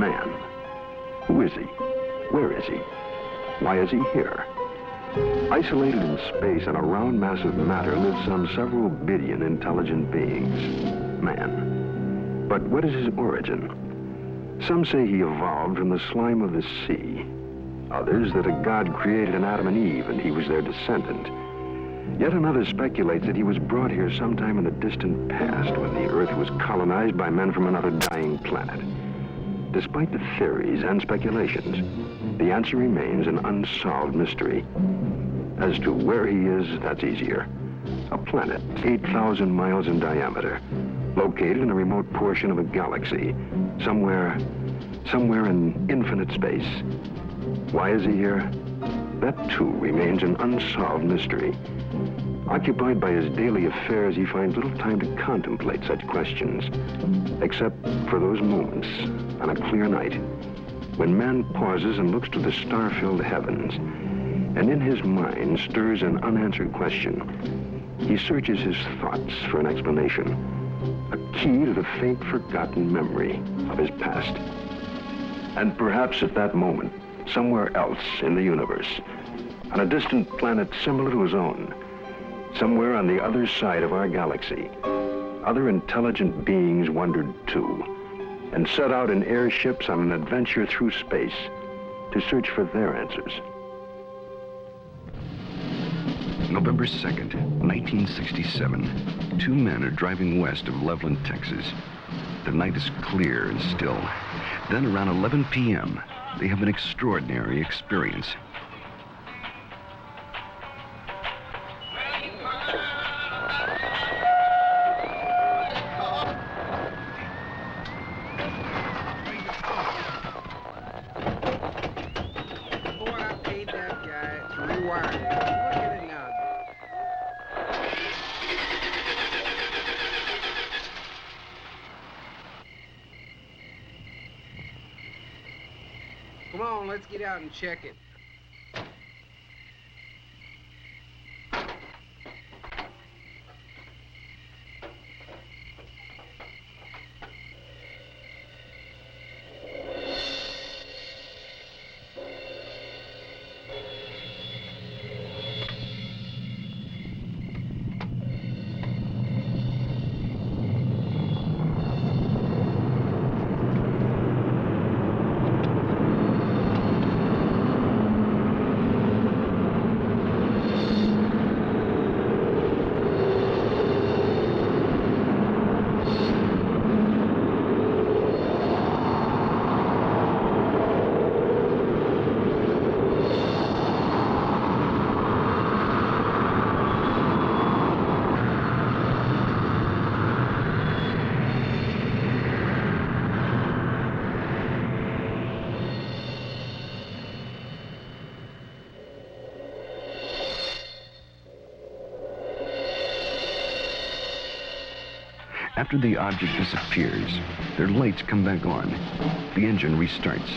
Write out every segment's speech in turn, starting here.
Man. Who is he? Where is he? Why is he here? Isolated in space on a round mass of matter live some several billion intelligent beings. Man. But what is his origin? Some say he evolved from the slime of the sea. Others that a god created an Adam and Eve and he was their descendant. Yet another speculates that he was brought here sometime in the distant past when the Earth was colonized by men from another dying planet. Despite the theories and speculations, the answer remains an unsolved mystery. As to where he is, that's easier. A planet 8,000 miles in diameter, located in a remote portion of a galaxy, somewhere in infinite space. Why is he here? That too remains an unsolved mystery. Occupied by his daily affairs, he finds little time to contemplate such questions, except for those moments on a clear night when man pauses and looks to the star-filled heavens, and in his mind stirs an unanswered question. He searches his thoughts for an explanation, a key to the faint forgotten memory of his past. And perhaps at that moment, somewhere else in the universe, on a distant planet similar to his own, somewhere on the other side of our galaxy, other intelligent beings wondered too, and set out in airships on an adventure through space to search for their answers. November 2nd, 1967. Two men are driving west of Loveland, Texas. The night is clear and still. Then around 11 p.m., they have an extraordinary experience. Come on, let's get out and check it. After the object disappears, their lights come back on. The engine restarts,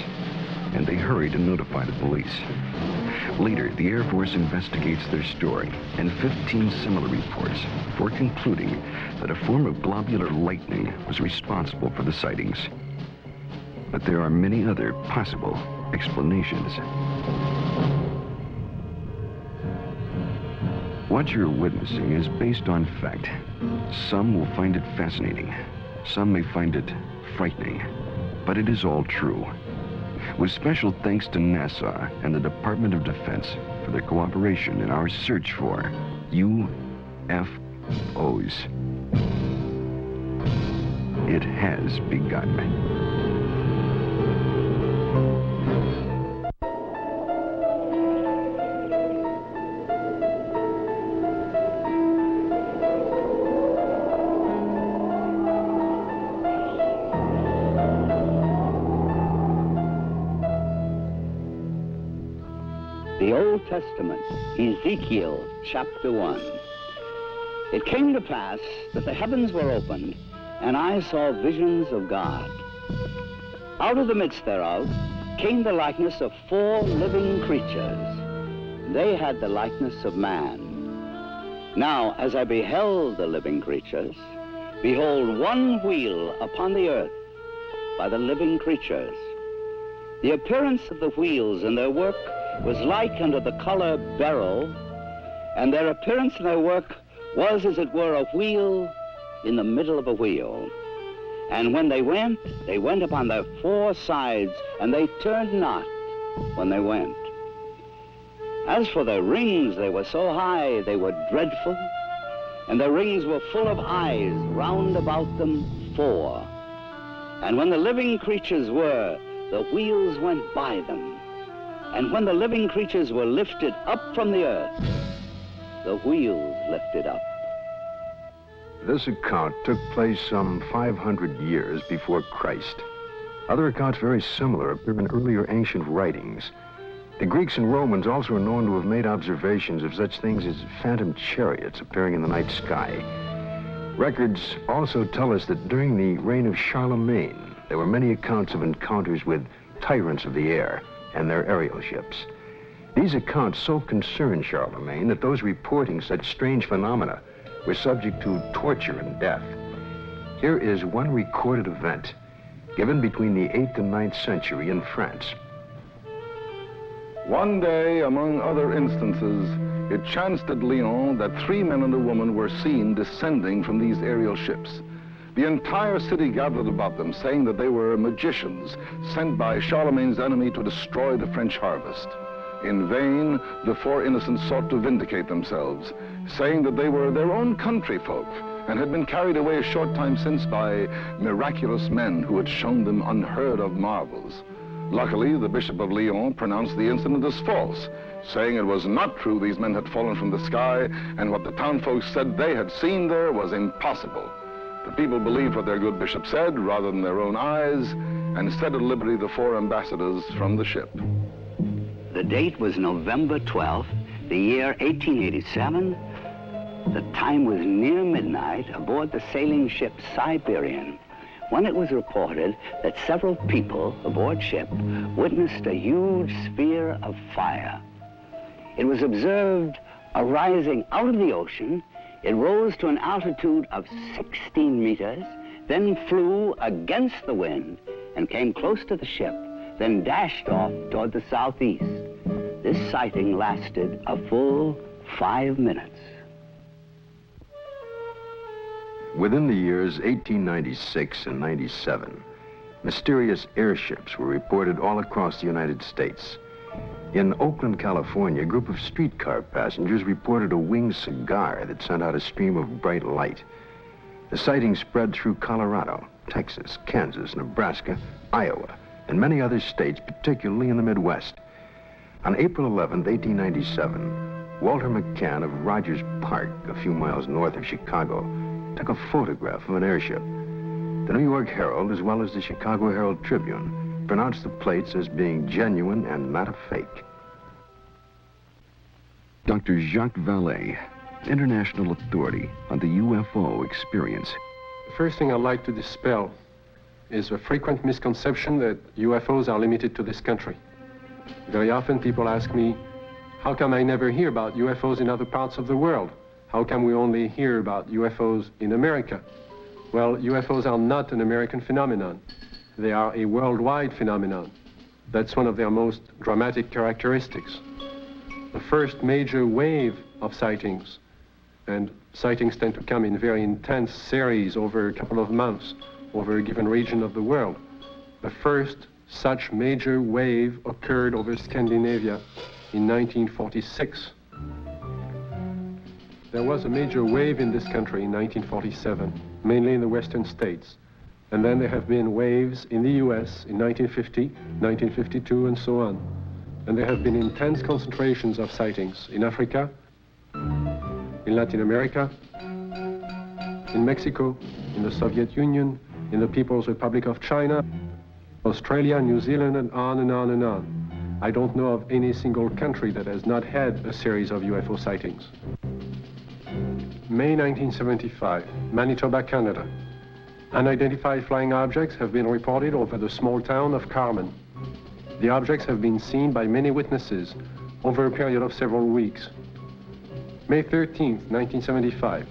and they hurry to notify the police. Later, the Air Force investigates their story and 15 similar reports before concluding that a form of globular lightning was responsible for the sightings. But there are many other possible explanations. What you're witnessing is based on fact. Some will find it fascinating. Some may find it frightening. But it is all true. With special thanks to NASA and the Department of Defense for their cooperation in our search for UFOs. It has begun. The Old Testament, Ezekiel chapter 1. It came to pass that the heavens were opened, and I saw visions of God. Out of the midst thereof came the likeness of 4 living creatures. They had the likeness of man. Now, as I beheld the living creatures, behold, one wheel upon the earth by the living creatures. The appearance of the wheels and their work was like unto the color beryl, and their appearance and their work was, as it were, a wheel in the middle of a wheel. And when they went upon their four sides, and they turned not when they went. As for their rings, they were so high, they were dreadful, and their rings were full of eyes, round about them four. And when the living creatures were, the wheels went by them. And when the living creatures were lifted up from the earth, the wheels lifted up. This account took place some 500 years before Christ. Other accounts very similar appear in earlier ancient writings. The Greeks and Romans also are known to have made observations of such things as phantom chariots appearing in the night sky. Records also tell us that during the reign of Charlemagne, there were many accounts of encounters with tyrants of the air and their aerial ships. These accounts so concerned Charlemagne that those reporting such strange phenomena were subject to torture and death. Here is one recorded event given between the 8th and 9th century in France. One day, among other instances, it chanced at Lyon that 3 men and a woman were seen descending from these aerial ships. The entire city gathered about them, saying that they were magicians sent by Charlemagne's enemy to destroy the French harvest. In vain, the 4 innocents sought to vindicate themselves, saying that they were their own country folk and had been carried away a short time since by miraculous men who had shown them unheard of marvels. Luckily, the Bishop of Lyon pronounced the incident as false, saying it was not true these men had fallen from the sky, and what the townfolk said they had seen there was impossible. The people believed what their good bishop said rather than their own eyes, and set at liberty the 4 ambassadors from the ship. The date was November 12th, the year 1887. The time was near midnight aboard the sailing ship Siberian, when it was reported that several people aboard ship witnessed a huge sphere of fire. It was observed arising out of the ocean. It rose to an altitude of 16 meters, then flew against the wind and came close to the ship, then dashed off toward the southeast. This sighting lasted a full 5 minutes. Within the years 1896 and 97, mysterious airships were reported all across the United States. In Oakland, California, a group of streetcar passengers reported a winged cigar that sent out a stream of bright light. The sighting spread through Colorado, Texas, Kansas, Nebraska, Iowa, and many other states, particularly in the Midwest. On April 11, 1897, Walter McCann of Rogers Park, a few miles north of Chicago, took a photograph of an airship. The New York Herald, as well as the Chicago Herald Tribune, pronounced the plates as being genuine and not a fake. Dr. Jacques Vallée, international authority on the UFO experience. The first thing I'd like to dispel is a frequent misconception that UFOs are limited to this country. Very often people ask me, how come I never hear about UFOs in other parts of the world? How come we only hear about UFOs in America? Well, UFOs are not an American phenomenon. They are a worldwide phenomenon. That's one of their most dramatic characteristics. The first major wave of sightings, and sightings tend to come in very intense series over a couple of months, over a given region of the world. The first such major wave occurred over Scandinavia in 1946. There was a major wave in this country in 1947, mainly in the western states. And then there have been waves in the US in 1950, 1952, and so on. And there have been intense concentrations of sightings in Africa, in Latin America, in Mexico, in the Soviet Union, in the People's Republic of China, Australia, New Zealand, and on and on and on. I don't know of any single country that has not had a series of UFO sightings. May 1975, Manitoba, Canada. Unidentified flying objects have been reported over the small town of Carmen. The objects have been seen by many witnesses over a period of several weeks. May 13th, 1975,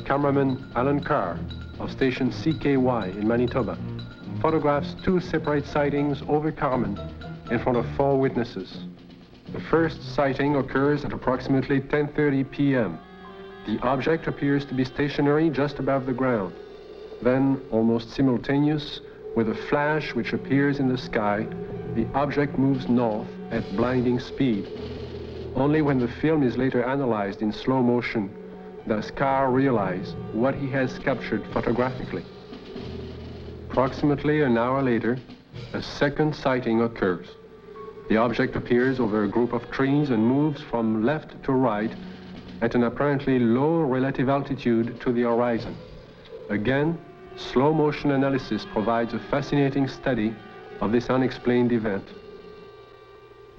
cameraman Alan Carr of station CKY in Manitoba photographs 2 separate sightings over Carmen in front of 4 witnesses. The first sighting occurs at approximately 10:30 p.m. The object appears to be stationary just above the ground. Then, almost simultaneous, with a flash which appears in the sky, the object moves north at blinding speed. Only when the film is later analyzed in slow motion does Carr realize what he has captured photographically. Approximately an hour later, a second sighting occurs. The object appears over a group of trees and moves from left to right at an apparently low relative altitude to the horizon. Again, slow motion analysis provides a fascinating study of this unexplained event.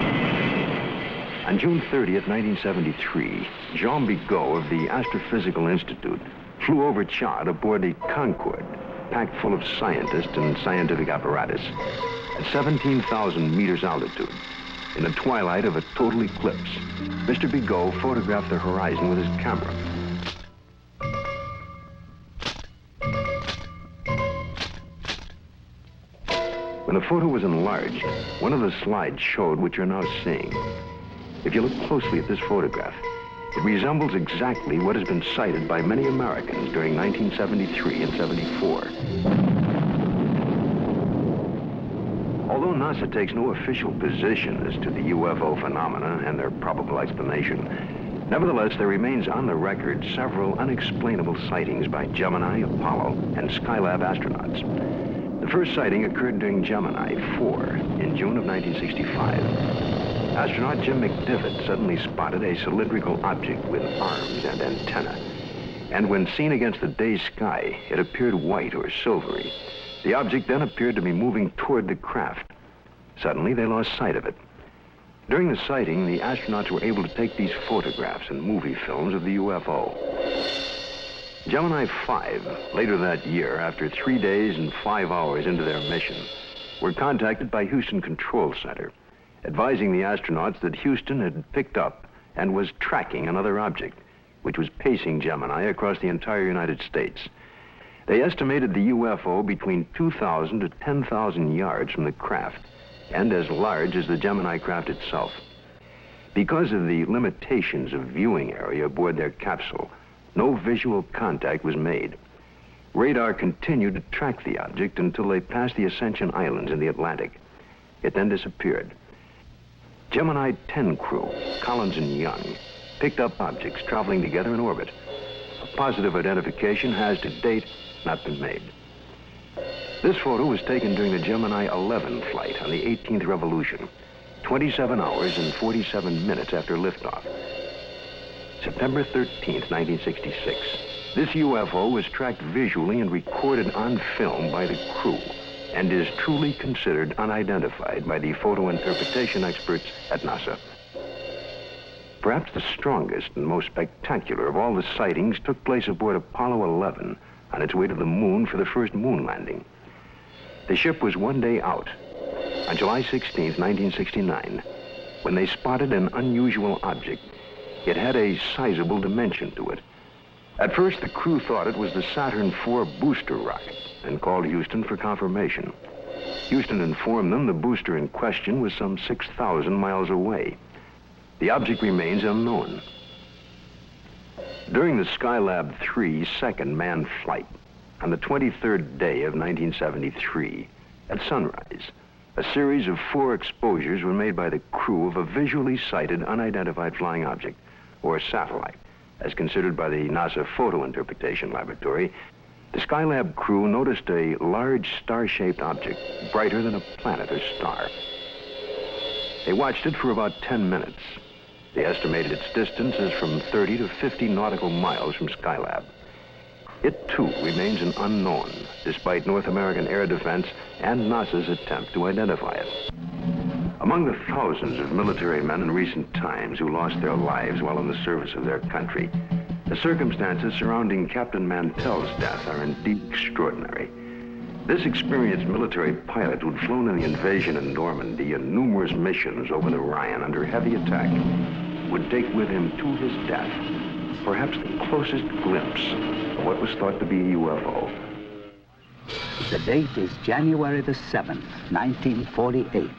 On June 30th, 1973, Jean Bigot of the Astrophysical Institute flew over Chad aboard the Concorde, packed full of scientists and scientific apparatus, at 17,000 meters altitude. In the twilight of a total eclipse, Mr. Bigot photographed the horizon with his camera. When the photo was enlarged, one of the slides showed what you're now seeing. If you look closely at this photograph, it resembles exactly what has been cited by many Americans during 1973 and 74. Although NASA takes no official position as to the UFO phenomena and their probable explanation, nevertheless, there remains on the record several unexplainable sightings by Gemini, Apollo, and Skylab astronauts. The first sighting occurred during Gemini 4 in June of 1965. Astronaut Jim McDivitt suddenly spotted a cylindrical object with arms and antenna. And when seen against the day sky, it appeared white or silvery. The object then appeared to be moving toward the craft. Suddenly, they lost sight of it. During the sighting, the astronauts were able to take these photographs and movie films of the UFO. Gemini 5, later that year, after 3 days and 5 hours into their mission, were contacted by Houston Control Center, advising the astronauts that Houston had picked up and was tracking another object, which was pacing Gemini across the entire United States. They estimated the UFO between 2,000 to 10,000 yards from the craft, and as large as the Gemini craft itself. Because of the limitations of viewing area aboard their capsule, no visual contact was made. Radar continued to track the object until they passed the Ascension Islands in the Atlantic. It then disappeared. Gemini 10 crew, Collins and Young, picked up objects traveling together in orbit. A positive identification has to date not been made. This photo was taken during the Gemini 11 flight on the 18th revolution, 27 hours and 47 minutes after liftoff. September 13th, 1966. This UFO was tracked visually and recorded on film by the crew and is truly considered unidentified by the photo interpretation experts at NASA. Perhaps the strongest and most spectacular of all the sightings took place aboard Apollo 11 on its way to the moon for the first moon landing. The ship was 1 day out, on July 16th, 1969, when they spotted an unusual object. It had a sizable dimension to it. At first, the crew thought it was the Saturn IV booster rocket and called Houston for confirmation. Houston informed them the booster in question was some 6,000 miles away. The object remains unknown. During the Skylab 3 second manned flight, on the 23rd day of 1973, at sunrise, a series of 4 exposures were made by the crew of a visually sighted unidentified flying object, or satellite, as considered by the NASA Photo Interpretation Laboratory. The Skylab crew noticed a large star-shaped object, brighter than a planet or star. They watched it for about 10 minutes. They estimated its distance as from 30 to 50 nautical miles from Skylab. It, too, remains an unknown, despite North American Air Defense and NASA's attempt to identify it. Among the thousands of military men in recent times who lost their lives while in the service of their country, the circumstances surrounding Captain Mantell's death are indeed extraordinary. This experienced military pilot who'd flown in the invasion in Normandy and numerous missions over the Rhine under heavy attack would take with him to his death perhaps the closest glimpse of what was thought to be a UFO. The date is January the 7th, 1948.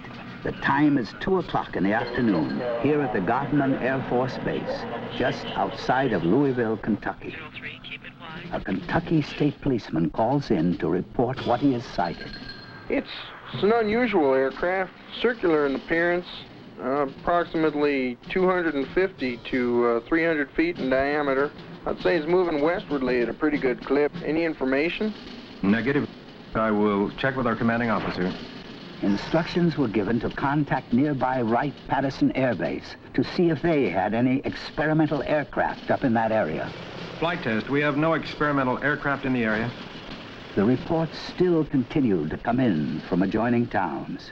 The time is 2 o'clock in the afternoon here at the Godman Air Force Base, just outside of Louisville, Kentucky. A Kentucky state policeman calls in to report what he has sighted. It's an unusual aircraft, circular in appearance, approximately 250 to 300 feet in diameter. I'd say it's moving westwardly at a pretty good clip. Any information? Negative. I will check with our commanding officer. Instructions were given to contact nearby Wright-Patterson Air Base to see if they had any experimental aircraft up in that area. Flight test. We have no experimental aircraft in the area. The reports still continued to come in from adjoining towns.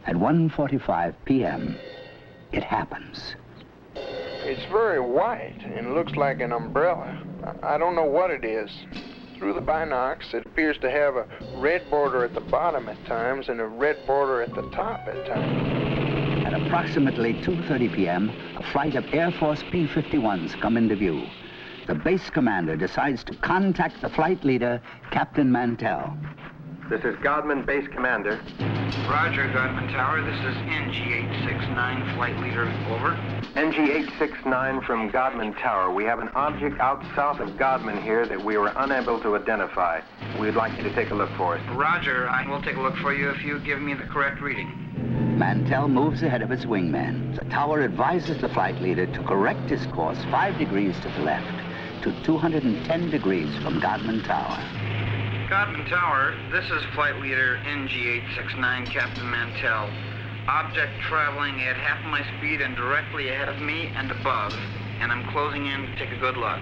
At 1:45 p.m., it happens. It's very white and looks like an umbrella. I don't know what it is. Through the binocs, it appears to have a red border at the bottom at times and a red border at the top at times. At approximately 2:30 p.m., a flight of Air Force P-51s come into view. The base commander decides to contact the flight leader, Captain Mantell. This is Godman Base Commander. Roger, Godman Tower. This is NG-869, flight leader. Over. NG-869 from Godman Tower. We have an object out south of Godman here that we were unable to identify. We'd like you to take a look for us. Roger, I will take a look for you if you give me the correct reading. Mantell moves ahead of his wingman. The tower advises the flight leader to correct his course 5 degrees to the left to 210 degrees from Godman Tower. Godman Tower, this is flight leader NG-869, Captain Mantell. Object traveling at half my speed and directly ahead of me and above, and I'm closing in to take a good look.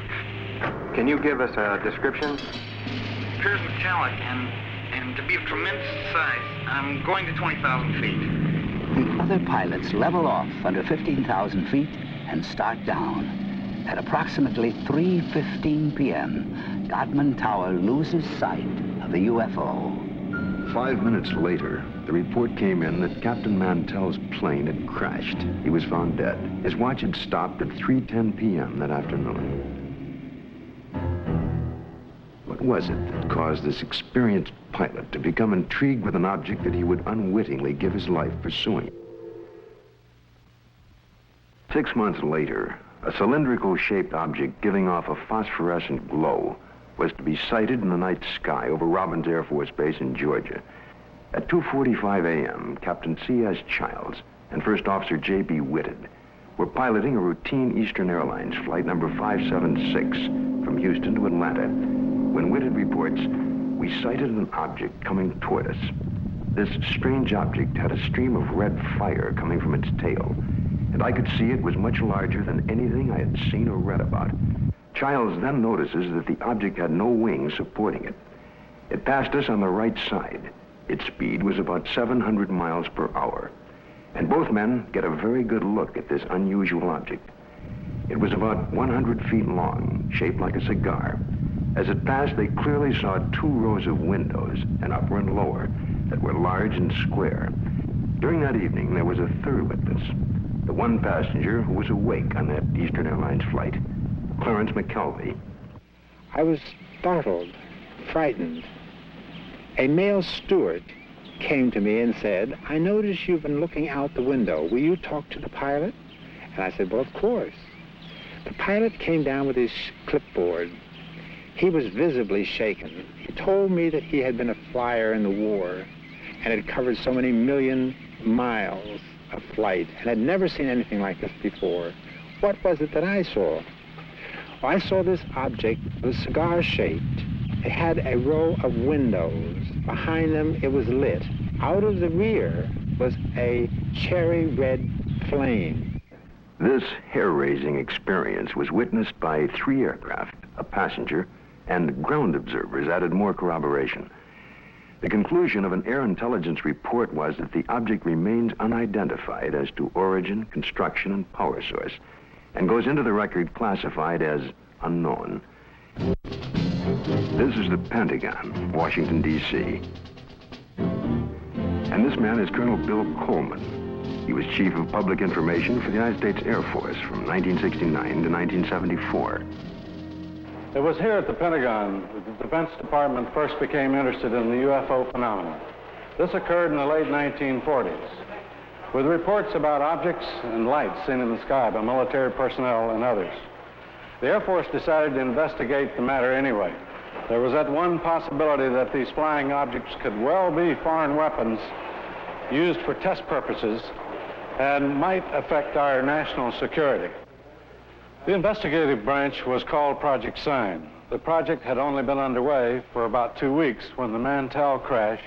Can you give us a description? It appears metallic and to be of tremendous size. I'm going to 20,000 feet. The other pilots level off under 15,000 feet and start down. At approximately 3:15 p.m., Godman Tower loses sight of the UFO. 5 minutes later, the report came in that Captain Mantell's plane had crashed. He was found dead. His watch had stopped at 3:10 p.m. that afternoon. What was it that caused this experienced pilot to become intrigued with an object that he would unwittingly give his life pursuing? 6 months later, a cylindrical-shaped object giving off a phosphorescent glow was to be sighted in the night sky over Robbins Air Force Base in Georgia. At 2:45 a.m., Captain C.S. Childs and First Officer J.B. Whitted were piloting a routine Eastern Airlines flight number 576 from Houston to Atlanta when Whitted reports, "We sighted an object coming toward us. This strange object had a stream of red fire coming from its tail, and I could see it was much larger than anything I had seen or read about." Childs then notices that the object had no wings supporting it. It passed us on the right side. Its speed was about 700 miles per hour. And both men get a very good look at this unusual object. It was about 100 feet long, shaped like a cigar. As it passed, they clearly saw 2 rows of windows, an upper and lower, that were large and square. During that evening, there was a third witness, the one passenger who was awake on that Eastern Airlines flight, Clarence McKelvey. I was startled, frightened. A male steward came to me and said, "I notice you've been looking out the window. Will you talk to the pilot?" And I said, "Well, of course." The pilot came down with his clipboard. He was visibly shaken. He told me that he had been a flyer in the war and had covered so many million miles of flight and had never seen anything like this before. What was it that I saw? Well, I saw this object. It was cigar-shaped. It had a row of windows. Behind them, it was lit. Out of the rear was a cherry red flame. This hair-raising experience was witnessed by 3 aircraft, a passenger, and ground observers added more corroboration. The conclusion of an air intelligence report was that the object remains unidentified as to origin, construction, and power source, and goes into the record classified as unknown. This is the Pentagon, Washington, D.C. And this man is Colonel Bill Coleman. He was Chief of Public Information for the United States Air Force from 1969 to 1974. It was here at the Pentagon that the Defense Department first became interested in the UFO phenomenon. This occurred in the late 1940s. with reports about objects and lights seen in the sky by military personnel and others. The Air Force decided to investigate the matter anyway. There was that one possibility that these flying objects could well be foreign weapons used for test purposes and might affect our national security. The investigative branch was called Project Sign. The project had only been underway for about 2 weeks when the Mantell crash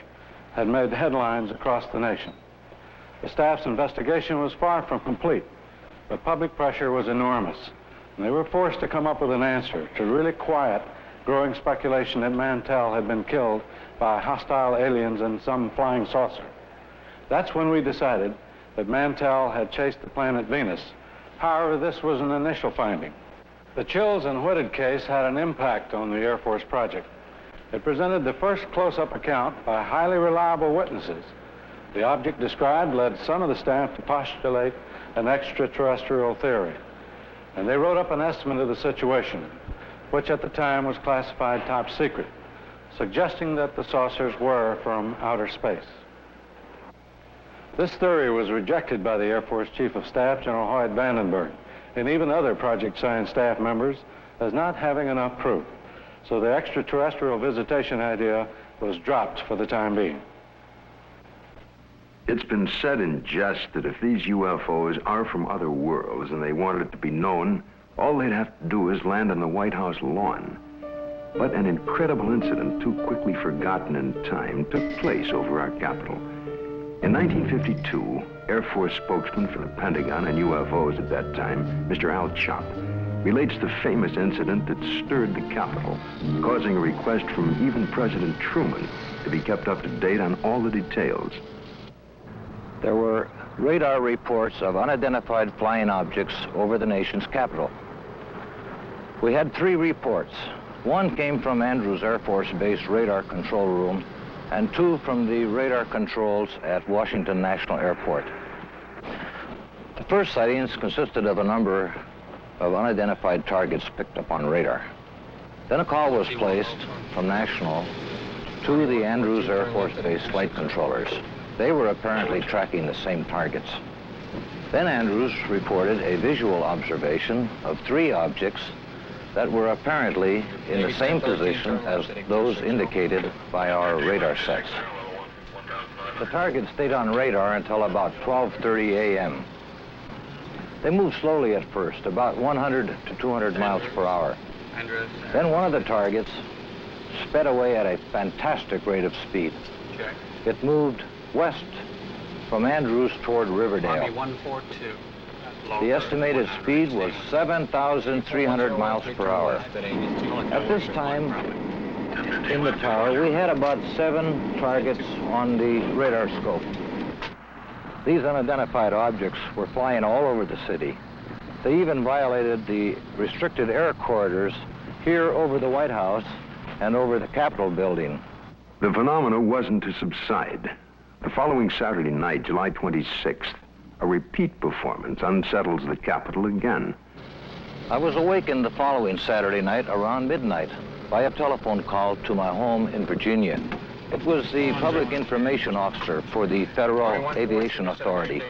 had made headlines across the nation. The staff's investigation was far from complete, but public pressure was enormous, and they were forced to come up with an answer to really quiet growing speculation that Mantell had been killed by hostile aliens and some flying saucer. That's when we decided that Mantell had chased the planet Venus. However, this was an initial finding. The Chills and Whitted case had an impact on the Air Force project. It presented the first close-up account by highly reliable witnesses. The object described led some of the staff to postulate an extraterrestrial theory, and they wrote up an estimate of the situation, which at the time was classified top secret, suggesting that the saucers were from outer space. This theory was rejected by the Air Force Chief of Staff, General Hoyt Vandenberg, and even other Project Sign staff members as not having enough proof. So the extraterrestrial visitation idea was dropped for the time being. It's been said in jest that if these UFOs are from other worlds and they wanted it to be known, all they'd have to do is land on the White House lawn. But an incredible incident, too quickly forgotten in time, took place over our Capitol. In 1952, Air Force spokesman for the Pentagon and UFOs at that time, Mr. Al Chop, relates the famous incident that stirred the Capitol, causing a request from even President Truman to be kept up to date on all the details. There were radar reports of unidentified flying objects over the nation's capital. We had 3 reports. One came from Andrews Air Force Base radar control room, and 2 from the radar controls at Washington National Airport. The first sightings consisted of a number of unidentified targets picked up on radar. Then a call was placed from National to the Andrews Air Force Base flight controllers. They were apparently tracking the same targets. Then Andrews reported a visual observation of 3 objects that were apparently in the same position as those indicated by our radar sets. The targets stayed on radar until about 12:30 a.m. They moved slowly at first, about 100 to 200 miles per hour. Then one of the targets sped away at a fantastic rate of speed. It moved west from Andrews toward Riverdale. The estimated speed was 7,300 miles per hour. At this time, in the tower, we had about 7 targets on the radar scope. These unidentified objects were flying all over the city. They even violated the restricted air corridors here over the White House and over the Capitol building. The phenomena wasn't to subside. The following Saturday night, July 26th, a repeat performance unsettles the Capitol again. I was awakened the following Saturday night around midnight by a telephone call to my home in Virginia. It was the public information officer for the Federal Aviation Authority.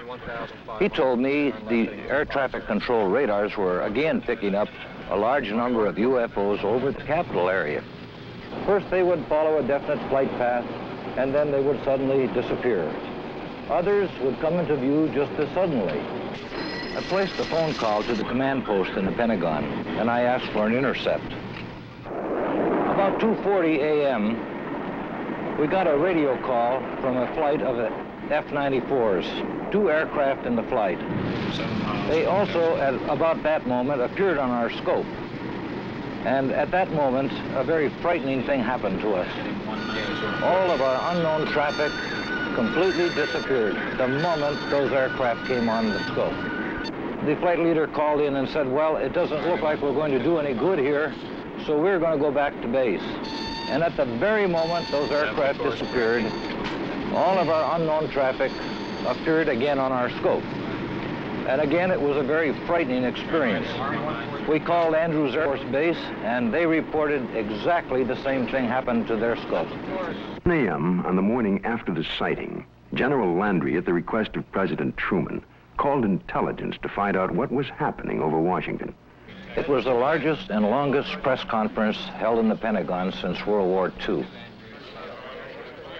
He told me the air traffic control radars were again picking up a large number of UFOs over the Capitol area. First, they would follow a definite flight path, and then they would suddenly disappear. Others would come into view just as suddenly. I placed a phone call to the command post in the Pentagon, and I asked for an intercept. About 2:40 a.m., we got a radio call from a flight of F-94s, 2 aircraft in the flight. They also, at about that moment, appeared on our scope. And at that moment, a very frightening thing happened to us. All of our unknown traffic completely disappeared the moment those aircraft came on the scope. The flight leader called in and said, well, it doesn't look like we're going to do any good here, so we're going to go back to base. And at the very moment those aircraft disappeared, all of our unknown traffic appeared again on our scope. And again, it was a very frightening experience. We called Andrews Air Force Base, and they reported exactly the same thing happened to their scope. 10 a.m. on the morning after the sighting, General Landry, at the request of President Truman, called intelligence to find out what was happening over Washington. It was the largest and longest press conference held in the Pentagon since World War II.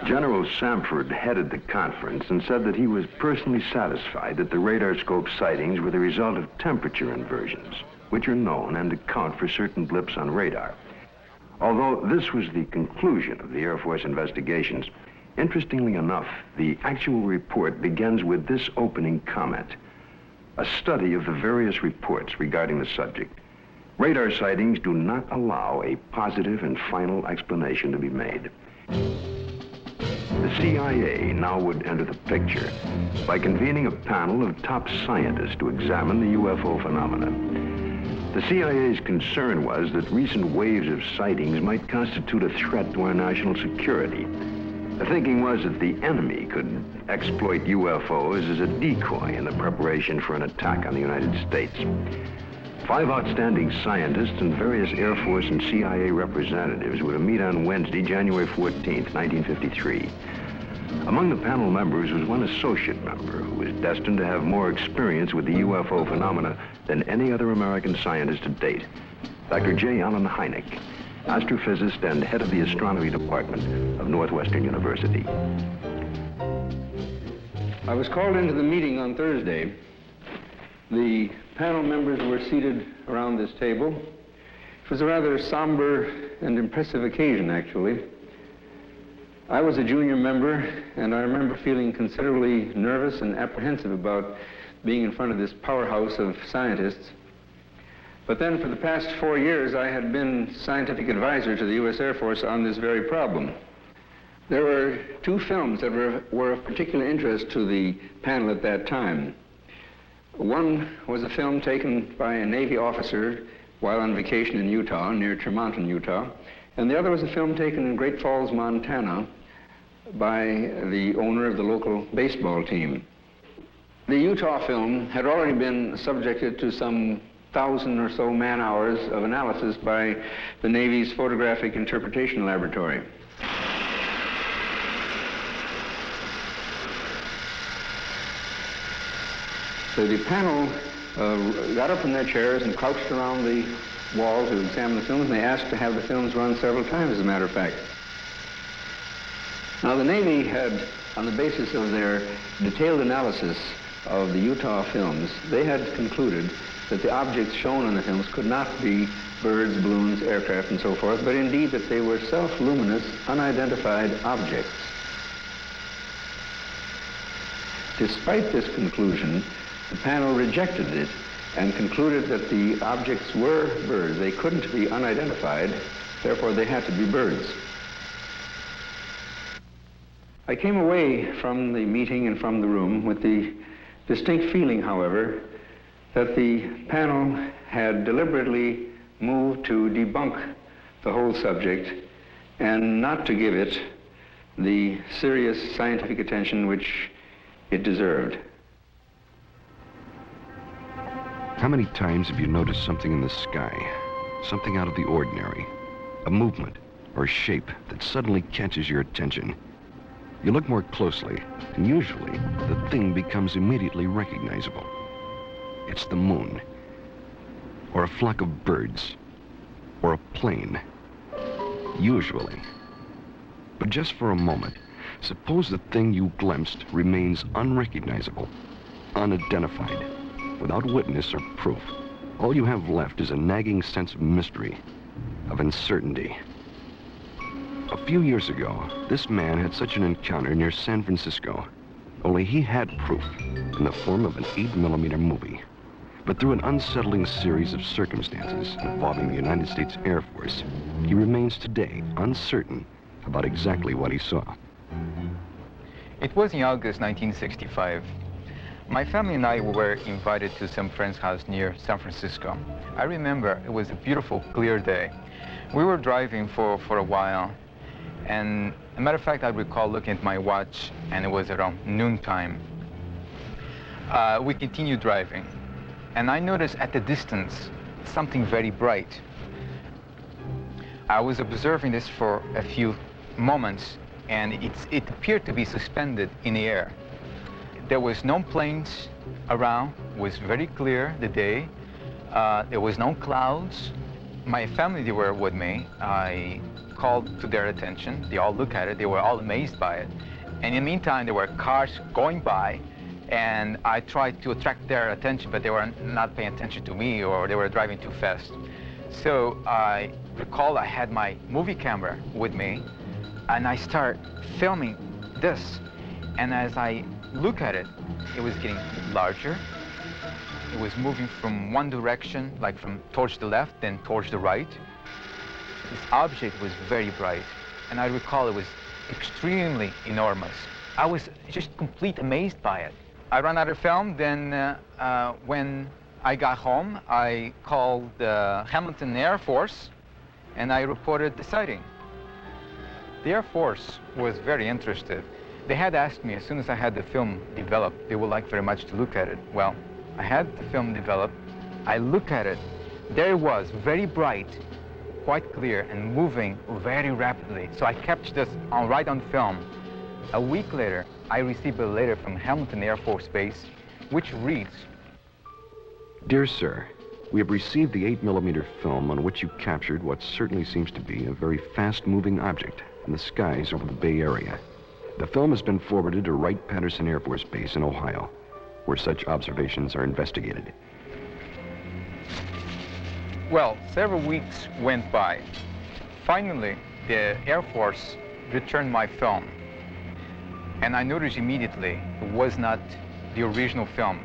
General Samford headed the conference and said that he was personally satisfied that the radar scope sightings were the result of temperature inversions, which are known and account for certain blips on radar. Although this was the conclusion of the Air Force investigations, interestingly enough, the actual report begins with this opening comment: a study of the various reports regarding the subject. Radar sightings do not allow a positive and final explanation to be made. The CIA now would enter the picture by convening a panel of top scientists to examine the UFO phenomena. The CIA's concern was that recent waves of sightings might constitute a threat to our national security. The thinking was that the enemy could exploit UFOs as a decoy in the preparation for an attack on the United States. 5 outstanding scientists and various Air Force and CIA representatives were to meet on Wednesday, January 14th, 1953. Among the panel members was one associate member who was destined to have more experience with the UFO phenomena than any other American scientist to date, Dr. J. Allen Hynek, astrophysicist and head of the astronomy department of Northwestern University. I was called into the meeting on Thursday. The panel members were seated around this table. It was a rather somber and impressive occasion, actually. I was a junior member, and I remember feeling considerably nervous and apprehensive about being in front of this powerhouse of scientists. But then for the past 4 years, I had been scientific advisor to the U.S. Air Force on this very problem. There were 2 films that were of particular interest to the panel at that time. One was a film taken by a Navy officer while on vacation in Utah, near Tremonton, Utah, and the other was a film taken in Great Falls, Montana, by the owner of the local baseball team. The Utah film had already been subjected to some 1,000 or so man-hours of analysis by the Navy's Photographic Interpretation Laboratory. So the panel got up from their chairs and crouched around the wall to examine the films, and they asked to have the films run several times, as a matter of fact. Now, the Navy had, on the basis of their detailed analysis of the Utah films, they had concluded that the objects shown on the films could not be birds, balloons, aircraft, and so forth, but indeed that they were self-luminous, unidentified objects. Despite this conclusion, the panel rejected it and concluded that the objects were birds. They couldn't be unidentified, therefore they had to be birds. I came away from the meeting and from the room with the distinct feeling, however, that the panel had deliberately moved to debunk the whole subject and not to give it the serious scientific attention which it deserved. How many times have you noticed something in the sky, something out of the ordinary, a movement or shape that suddenly catches your attention? You look more closely, and usually the thing becomes immediately recognizable. It's the moon, or a flock of birds, or a plane, usually. But just for a moment, suppose the thing you glimpsed remains unrecognizable, unidentified, without witness or proof. All you have left is a nagging sense of mystery, of uncertainty. A few years ago, this man had such an encounter near San Francisco, only he had proof in the form of an 8mm movie. But through an unsettling series of circumstances involving the United States Air Force, he remains today uncertain about exactly what he saw. It was in August 1965. My family and I were invited to some friend's house near San Francisco. I remember it was a beautiful, clear day. We were driving for a while, and as a matter of fact, I recall looking at my watch, and it was around noontime. We continued driving, and I noticed at the distance something very bright. I was observing this for a few moments, and it appeared to be suspended in the air. There was no planes around. It was very clear, the day. There was no clouds. My family, they were with me. I called to their attention. They all looked at it. They were all amazed by it. And in the meantime, there were cars going by, and I tried to attract their attention, but they were not paying attention to me, or they were driving too fast. So I recall I had my movie camera with me, and I start filming this. And as I look at it, it was getting larger. It was moving from one direction, like from towards the left, then towards the right. This object was very bright, and I recall it was extremely enormous. I was just completely amazed by it. I ran out of film. Then when I got home, I called the Hamilton Air Force, and I reported the sighting. The Air Force was very interested. They had asked me as soon as I had the film developed, they would like very much to look at it. Well, I had the film developed. I look at it. There it was, very bright, quite clear, and moving very rapidly. So I captured this right on film. A week later, I received a letter from Hamilton Air Force Base, which reads, Dear Sir, we have received the 8mm film on which you captured what certainly seems to be a very fast-moving object in the skies over the Bay Area. The film has been forwarded to Wright-Patterson Air Force Base in Ohio, where such observations are investigated. Well, several weeks went by. Finally, the Air Force returned my film, and I noticed immediately it was not the original film.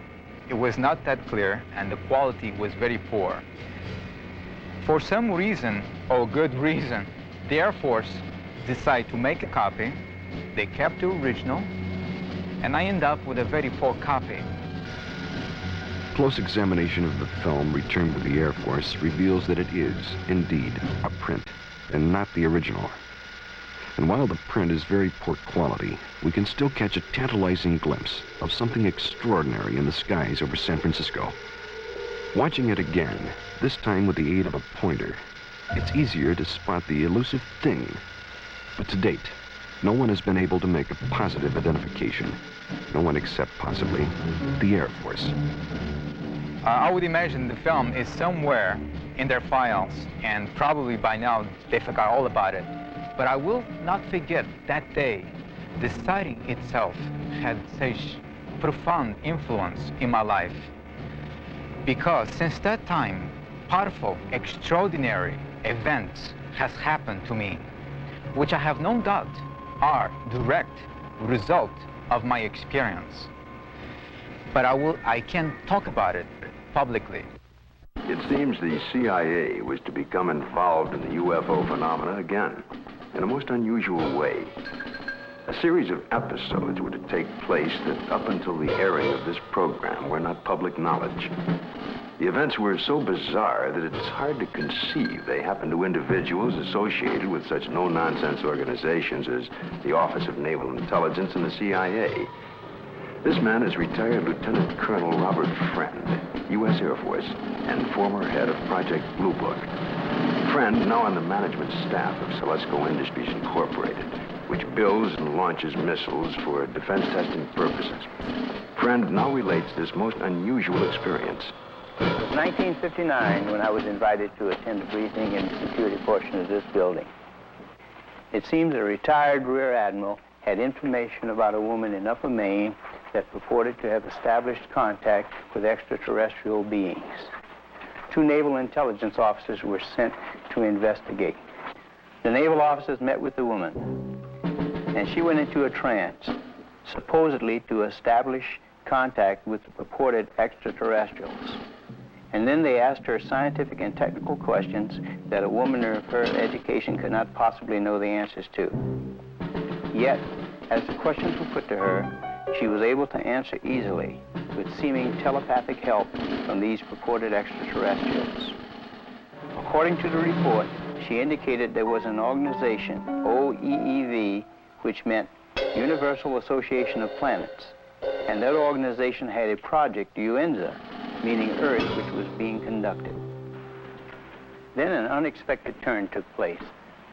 It was not that clear, and the quality was very poor. For some reason, or good reason, the Air Force decided to make a copy. They kept the original, and I end up with a very poor copy. Close examination of the film returned to the Air Force reveals that it is, indeed, a print, and not the original. And while the print is very poor quality, we can still catch a tantalizing glimpse of something extraordinary in the skies over San Francisco. Watching it again, this time with the aid of a pointer, it's easier to spot the elusive thing. But to date, no one has been able to make a positive identification. No one except possibly the Air Force. I would imagine the film is somewhere in their files, and probably by now they forgot all about it. But I will not forget that day. The sighting itself had such profound influence in my life, because since that time, powerful, extraordinary events has happened to me, which I have no doubt are direct result of my experience. But I can't talk about it publicly. It seems the CIA was to become involved in the UFO phenomena again, in a most unusual way. A series of episodes were to take place that up until the airing of this program were not public knowledge. The events were so bizarre that it's hard to conceive they happened to individuals associated with such no-nonsense organizations as the Office of Naval Intelligence and the CIA. This man is retired Lieutenant Colonel Robert Friend, U.S. Air Force, and former head of Project Blue Book. Friend, now on the management staff of Celesco Industries Incorporated, which builds and launches missiles for defense testing purposes. Friend now relates this most unusual experience. It was 1959 when I was invited to attend a briefing in the security portion of this building. It seems a retired Rear Admiral had information about a woman in Upper Maine that purported to have established contact with extraterrestrial beings. 2 naval intelligence officers were sent to investigate. The naval officers met with the woman, and she went into a trance, supposedly to establish contact with the purported extraterrestrials. And then they asked her scientific and technical questions that a woman of her education could not possibly know the answers to. Yet, as the questions were put to her, she was able to answer easily with seeming telepathic help from these purported extraterrestrials. According to the report, she indicated there was an organization, OEEV, which meant Universal Association of Planets, and that organization had a project, UNZA, meaning Earth, which was being conducted. Then an unexpected turn took place.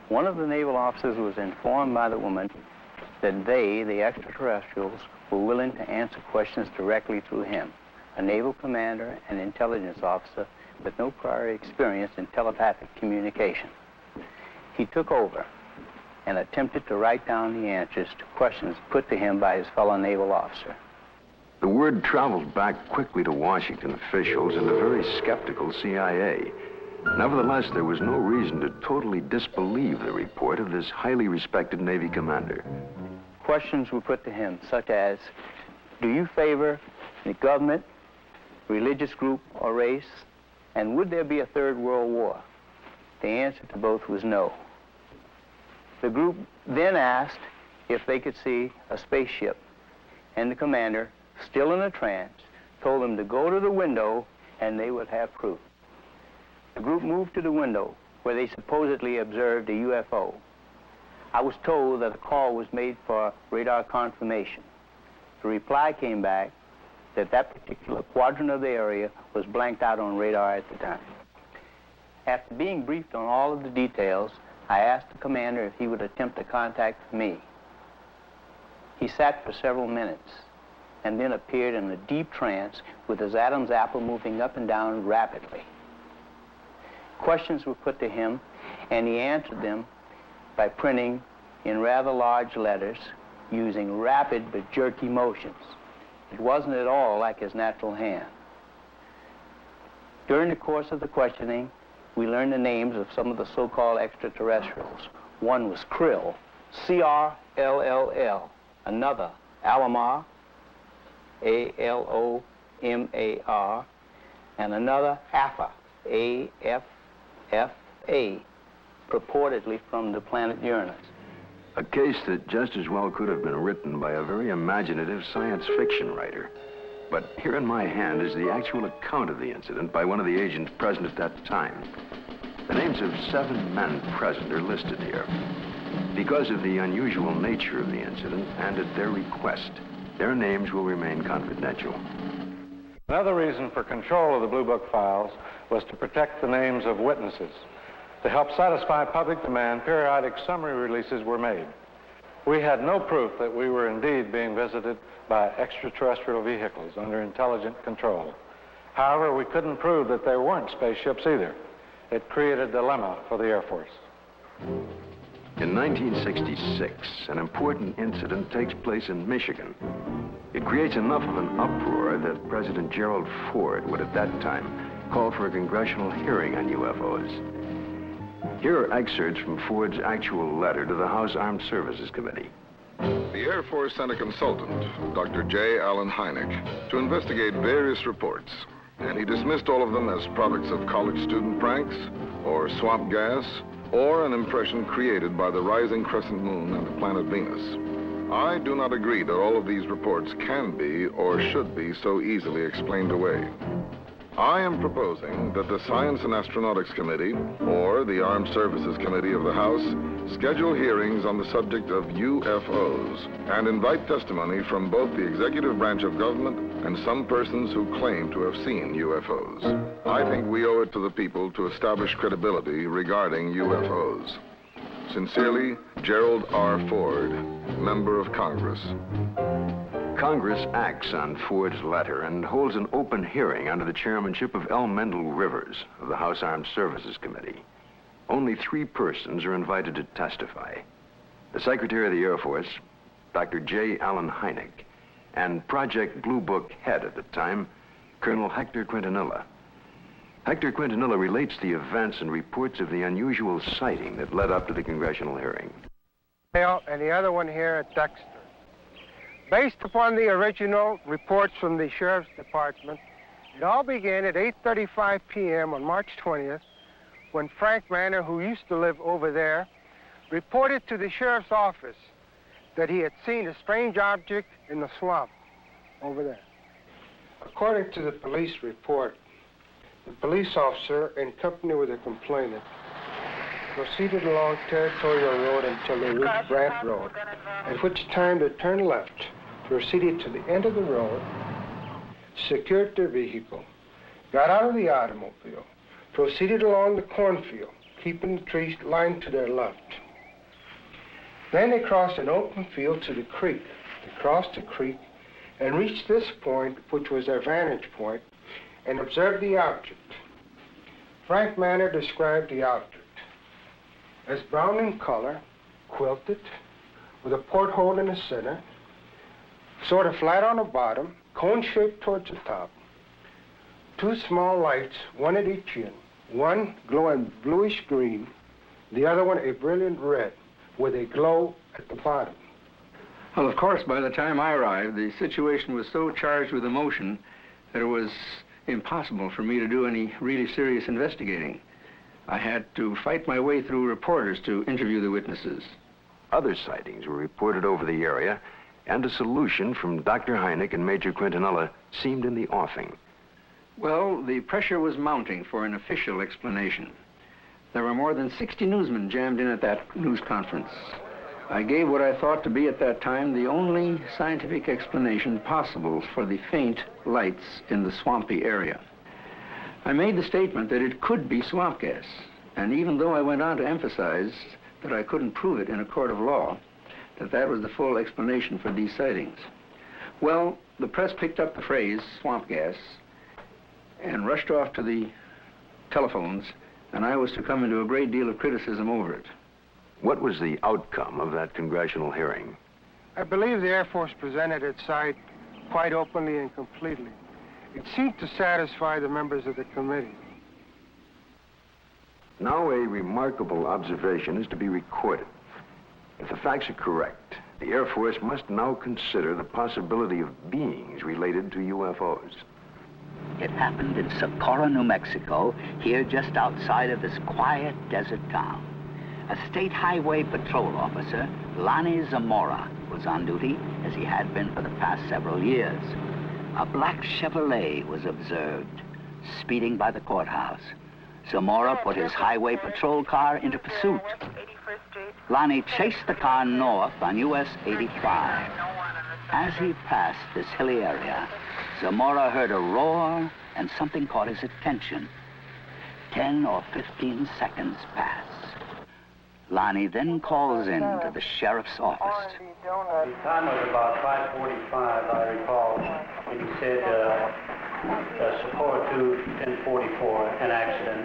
One of the naval officers was informed by the woman that they, the extraterrestrials, were willing to answer questions directly through him, a naval commander and intelligence officer with no prior experience in telepathic communication. He took over and attempted to write down the answers to questions put to him by his fellow naval officer. The word traveled back quickly to Washington officials and the very skeptical CIA. Nevertheless, there was no reason to totally disbelieve the report of this highly respected Navy commander. Questions were put to him, such as, do you favor the government, religious group, or race? And would there be a third world war? The answer to both was no. The group then asked if they could see a spaceship, and the commander, still in a trance, told them to go to the window and they would have proof. The group moved to the window where they supposedly observed a UFO. I was told that a call was made for radar confirmation. The reply came back that that particular quadrant of the area was blanked out on radar at the time. After being briefed on all of the details, I asked the commander if he would attempt to contact me. He sat for several minutes and then appeared in a deep trance with his Adam's apple moving up and down rapidly. Questions were put to him, and he answered them by printing in rather large letters using rapid but jerky motions. It wasn't at all like his natural hand. During the course of the questioning, we learned the names of some of the so-called extraterrestrials. One was Krill, C-R-L-L-L. Another, Alomar, A-L-O-M-A-R. And another, Afa, A-F-F-A, purportedly from the planet Uranus. A case that just as well could have been written by a very imaginative science fiction writer. But here in my hand is the actual account of the incident by one of the agents present at that time. The names of 7 men present are listed here. Because of the unusual nature of the incident and at their request, their names will remain confidential. Another reason for control of the Blue Book files was to protect the names of witnesses. To help satisfy public demand, periodic summary releases were made. We had no proof that we were indeed being visited by extraterrestrial vehicles under intelligent control. However, we couldn't prove that there weren't spaceships either. It created a dilemma for the Air Force. In 1966, an important incident takes place in Michigan. It creates enough of an uproar that President Gerald Ford would at that time call for a congressional hearing on UFOs. Here are excerpts from Ford's actual letter to the House Armed Services Committee. The Air Force sent a consultant, Dr. J. Allen Hynek, to investigate various reports, and he dismissed all of them as products of college student pranks, or swamp gas, or an impression created by the rising crescent moon and the planet Venus. I do not agree that all of these reports can be or should be so easily explained away. I am proposing that the Science and Astronautics Committee, or the Armed Services Committee of the House, schedule hearings on the subject of UFOs and invite testimony from both the executive branch of government and some persons who claim to have seen UFOs. I think we owe it to the people to establish credibility regarding UFOs. Sincerely, Gerald R. Ford, Member of Congress. Congress acts on Ford's letter and holds an open hearing under the chairmanship of L. Mendel Rivers of the House Armed Services Committee. Only 3 persons are invited to testify. The Secretary of the Air Force, Dr. J. Allen Hynek, and Project Blue Book head at the time, Colonel Hector Quintanilla. Hector Quintanilla relates the events and reports of the unusual sighting that led up to the congressional hearing. And the other one here at Dexter. Based upon the original reports from the Sheriff's Department, it all began at 8:35 p.m. on March 20th, when Frank Manor, who used to live over there, reported to the Sheriff's office that he had seen a strange object in the swamp over there. According to the police report, the police officer, in company with the complainant, proceeded along Territorial Road until they reached Brant Road, at which time they turned left, proceeded to the end of the road, secured their vehicle, got out of the automobile, proceeded along the cornfield, keeping the trees lined to their left. Then they crossed an open field to the creek. They crossed the creek and reached this point, which was their vantage point, and observed the object. Frank Manor described the object as brown in color, quilted, with a porthole in the center, sort of flat on the bottom, cone-shaped towards the top. Two small lights, one at each end, one glowing bluish green, the other one a brilliant red, with a glow at the bottom. Well, of course, by the time I arrived, the situation was so charged with emotion that it was impossible for me to do any really serious investigating. I had to fight my way through reporters to interview the witnesses. Other sightings were reported over the area, and a solution from Dr. Hynek and Major Quintanilla seemed in the offing. Well, the pressure was mounting for an official explanation. There were more than 60 newsmen jammed in at that news conference. I gave what I thought to be at that time the only scientific explanation possible for the faint lights in the swampy area. I made the statement that it could be swamp gas, and even though I went on to emphasize that I couldn't prove it in a court of law, that was the full explanation for these sightings. Well, the press picked up the phrase, swamp gas, and rushed off to the telephones, and I was to come into a great deal of criticism over it. What was the outcome of that congressional hearing? I believe the Air Force presented its side quite openly and completely. It seemed to satisfy the members of the committee. Now a remarkable observation is to be recorded. If the facts are correct, the Air Force must now consider the possibility of beings related to UFOs. It happened in Socorro, New Mexico, here just outside of this quiet desert town. A state highway patrol officer, Lonnie Zamora, was on duty, as he had been for the past several years. A black Chevrolet was observed, speeding by the courthouse. Zamora put his highway patrol car into pursuit. Lonnie chased the car north on US 85. As he passed this hilly area, Zamora heard a roar and something caught his attention. 10 or 15 seconds passed. Lonnie then calls in to the sheriff's office. The time was about 5:45, I recall, and he said, Socorro to 1044, an accident.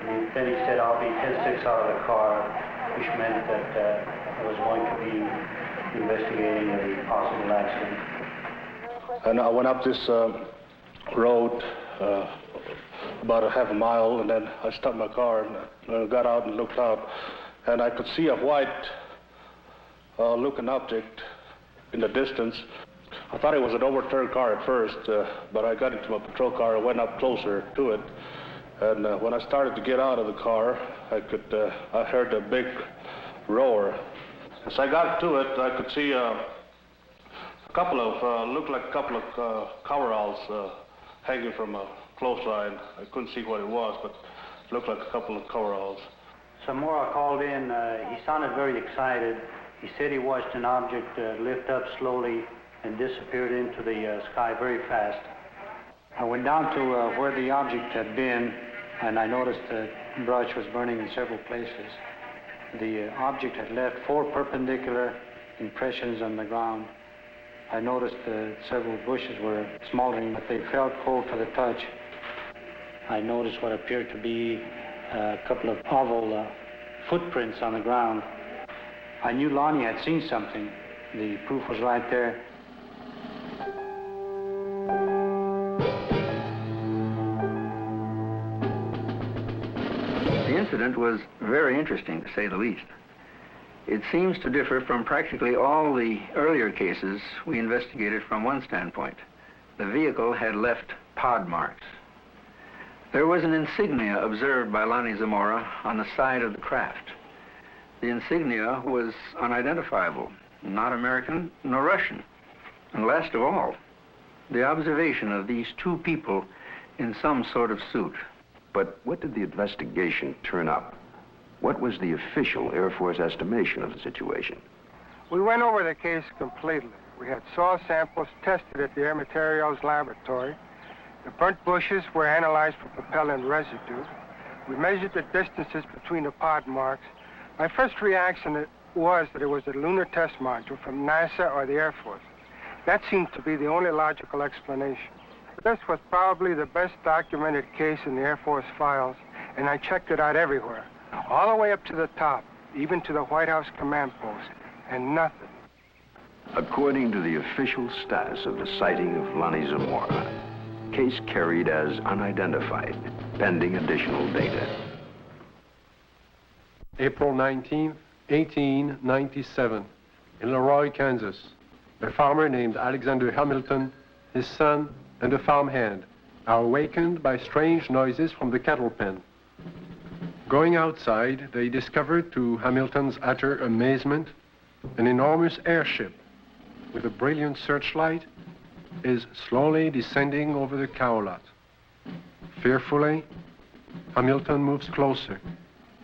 And then he said, I'll be 10-6 out of the car, which meant that I was going to be investigating a possible accident. And I went up this road about a half a mile, and then I stopped my car and I got out and looked out, and I could see a white looking object in the distance. I thought it was an overturned car at first, but I got into my patrol car and went up closer to it. And when I started to get out of the car, I heard a big roar. As I got to it, I could see looked like a couple of coveralls hanging from a clothesline. I couldn't see what it was, but it looked like a couple of coveralls. Zamora called in. He sounded very excited. He said he watched an object lift up slowly and disappeared into the sky very fast. I went down to where the object had been, and I noticed the brush was burning in several places. The object had left 4 perpendicular impressions on the ground. I noticed several bushes were smoldering, but they felt cold to the touch. I noticed what appeared to be a couple of oval footprints on the ground. I knew Lonnie had seen something. The proof was right there. The incident was very interesting, to say the least. It seems to differ from practically all the earlier cases we investigated from one standpoint. The vehicle had left pod marks. There was an insignia observed by Lonnie Zamora on the side of the craft. The insignia was unidentifiable, not American nor Russian. And last of all, the observation of these 2 people in some sort of suit. But what did the investigation turn up? What was the official Air Force estimation of the situation? We went over the case completely. We had soil samples tested at the Air Materials Laboratory. The burnt bushes were analyzed for propellant residue. We measured the distances between the pod marks. My first reaction was that it was a lunar test module from NASA or the Air Force. That seemed to be the only logical explanation. This was probably the best documented case in the Air Force files, and I checked it out everywhere, all the way up to the top, even to the White House command post, and nothing. According to the official status of the sighting of Lonnie Zamora, case carried as unidentified, pending additional data. April 19, 1897, in Leroy, Kansas. A farmer named Alexander Hamilton, his son, and a farmhand are awakened by strange noises from the cattle pen. Going outside, they discovered, to Hamilton's utter amazement, an enormous airship with a brilliant searchlight is slowly descending over the cow lot. Fearfully, Hamilton moves closer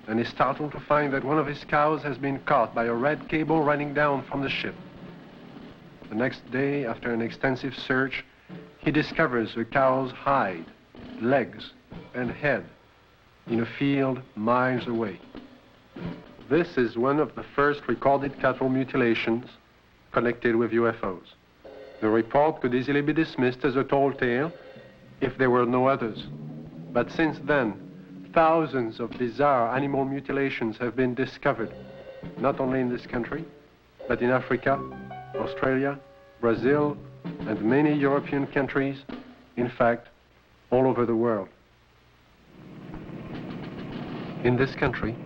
and is startled to find that one of his cows has been caught by a red cable running down from the ship. The next day, after an extensive search, he discovers the cow's hide, legs, and head in a field miles away. This is one of the first recorded cattle mutilations connected with UFOs. The report could easily be dismissed as a tall tale if there were no others. But since then, thousands of bizarre animal mutilations have been discovered, not only in this country, but in Africa, Australia, Brazil, and many European countries, in fact, all over the world. In this country,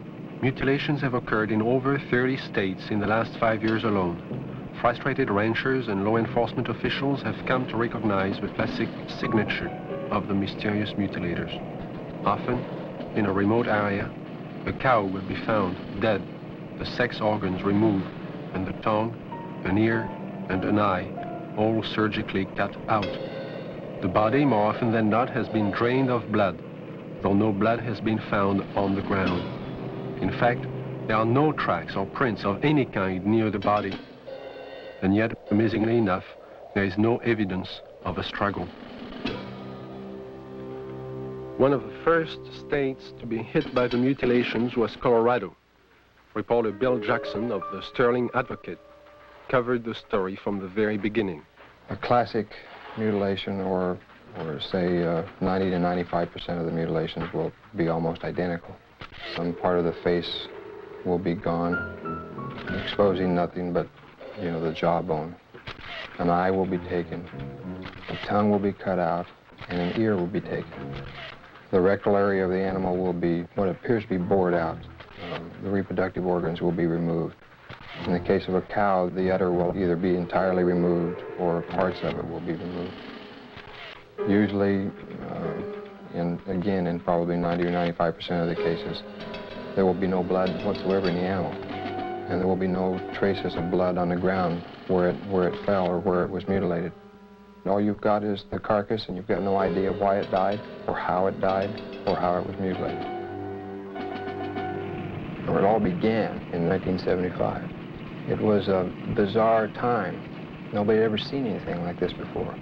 mutilations have occurred in over 30 states in the last 5 years alone. Frustrated ranchers and law enforcement officials have come to recognize the classic signature of the mysterious mutilators. Often, in a remote area, a cow will be found dead, the sex organs removed, and the tongue, an ear, and an eye all surgically cut out. The body, more often than not, has been drained of blood, though no blood has been found on the ground. In fact, there are no tracks or prints of any kind near the body. And yet, amazingly enough, there is no evidence of a struggle. One of the first states to be hit by the mutilations was Colorado. Reporter Bill Jackson of the Serling Advocate covered the story from the very beginning. A classic mutilation, or say 90 to 95% of the mutilations will be almost identical. Some part of the face will be gone, exposing nothing but, the jawbone. An eye will be taken, a tongue will be cut out, and an ear will be taken. The rectal area of the animal will be what appears to be bored out. The reproductive organs will be removed. In the case of a cow, the udder will either be entirely removed or parts of it will be removed. Usually, in probably 90 or 95% of the cases, there will be no blood whatsoever in the animal. And there will be no traces of blood on the ground where it fell or where it was mutilated. All you've got is the carcass, and you've got no idea why it died, or how it died, or how it was mutilated. It all began in 1975. It was a bizarre time. Nobody had ever seen anything like this before.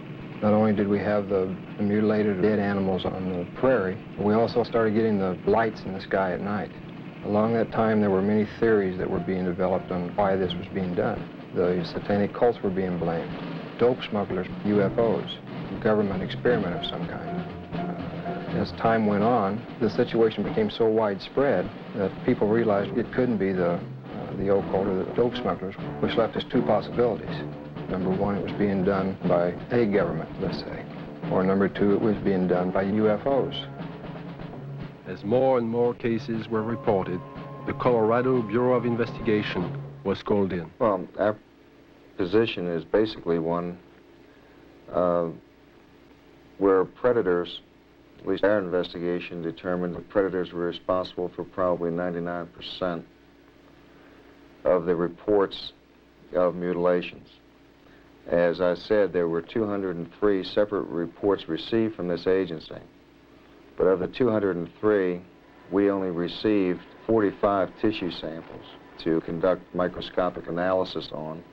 Not only did we have the mutilated dead animals on the prairie, but we also started getting the lights in the sky at night. Along that time, there were many theories that were being developed on why this was being done. The satanic cults were being blamed, dope smugglers, UFOs, a government experiment of some kind. As time went on, the situation became so widespread that people realized it couldn't be the occult or the dope smugglers, which left us two possibilities. Number one, it was being done by a government, let's say. Or number two, it was being done by UFOs. As more and more cases were reported, the Colorado Bureau of Investigation was called in. Well, our position is basically one where predators, at least our investigation determined that predators were responsible for probably 99% of the reports of mutilations. As I said, there were 203 separate reports received from this agency. But of the 203, we only received 45 tissue samples to conduct microscopic analysis on.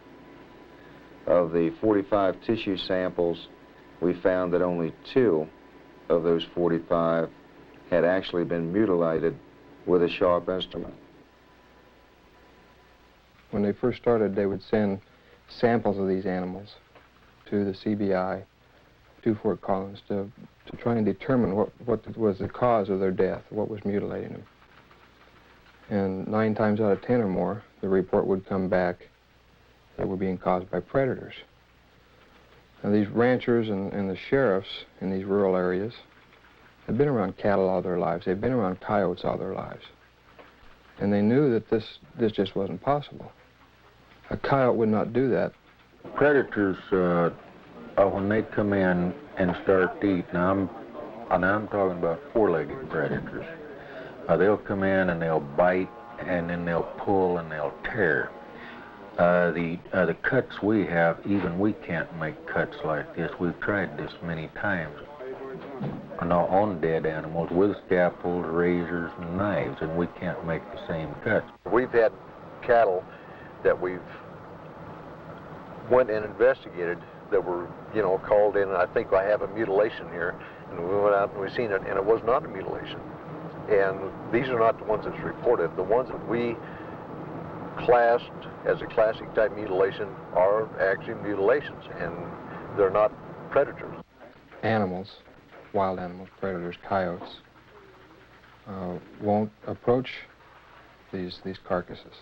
Of the 45 tissue samples, we found that only 2 of those 45 had actually been mutilated with a sharp instrument. When they first started, they would send samples of these animals to the CBI, to Fort Collins, to try and determine what was the cause of their death, what was mutilating them. And 9 times out of 10 or more, the report would come back that were being caused by predators. Now, these ranchers and the sheriffs in these rural areas have been around cattle all their lives. They've been around coyotes all their lives. And they knew that this just wasn't possible. A coyote would not do that. Predators, when they come in and start to eat, now I'm talking about 4-legged predators. They'll come in and they'll bite, and then they'll pull and they'll tear. The cuts we have, even we can't make cuts like this. We've tried this many times on dead animals with scalpels, razors, and knives, and we can't make the same cuts. We've had cattle that we've went and investigated that were, called in, and I think I have a mutilation here, and we went out and we seen it, and it was not a mutilation. And these are not the ones that's reported. The ones that we classed as a classic type mutilation are actually mutilations, and they're not predators. Animals, wild animals, predators, coyotes, won't approach these carcasses.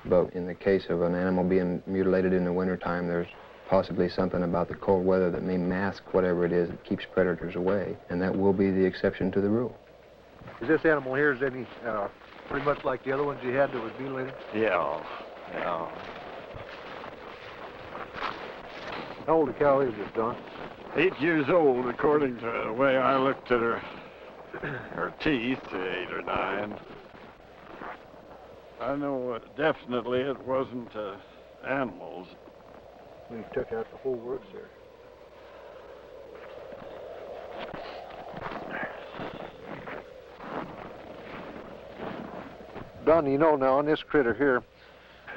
But in the case of an animal being mutilated in the wintertime, there's possibly something about the cold weather that may mask whatever it is that keeps predators away, and that will be the exception to the rule. Is this animal here, is any pretty much like the other ones you had that was mutilated? Yeah. How old a cow is this, Don? 8 years old, according to the way I looked at her teeth, 8 or 9. I know definitely it wasn't animals. We took out the whole works there. Don, now on this critter here,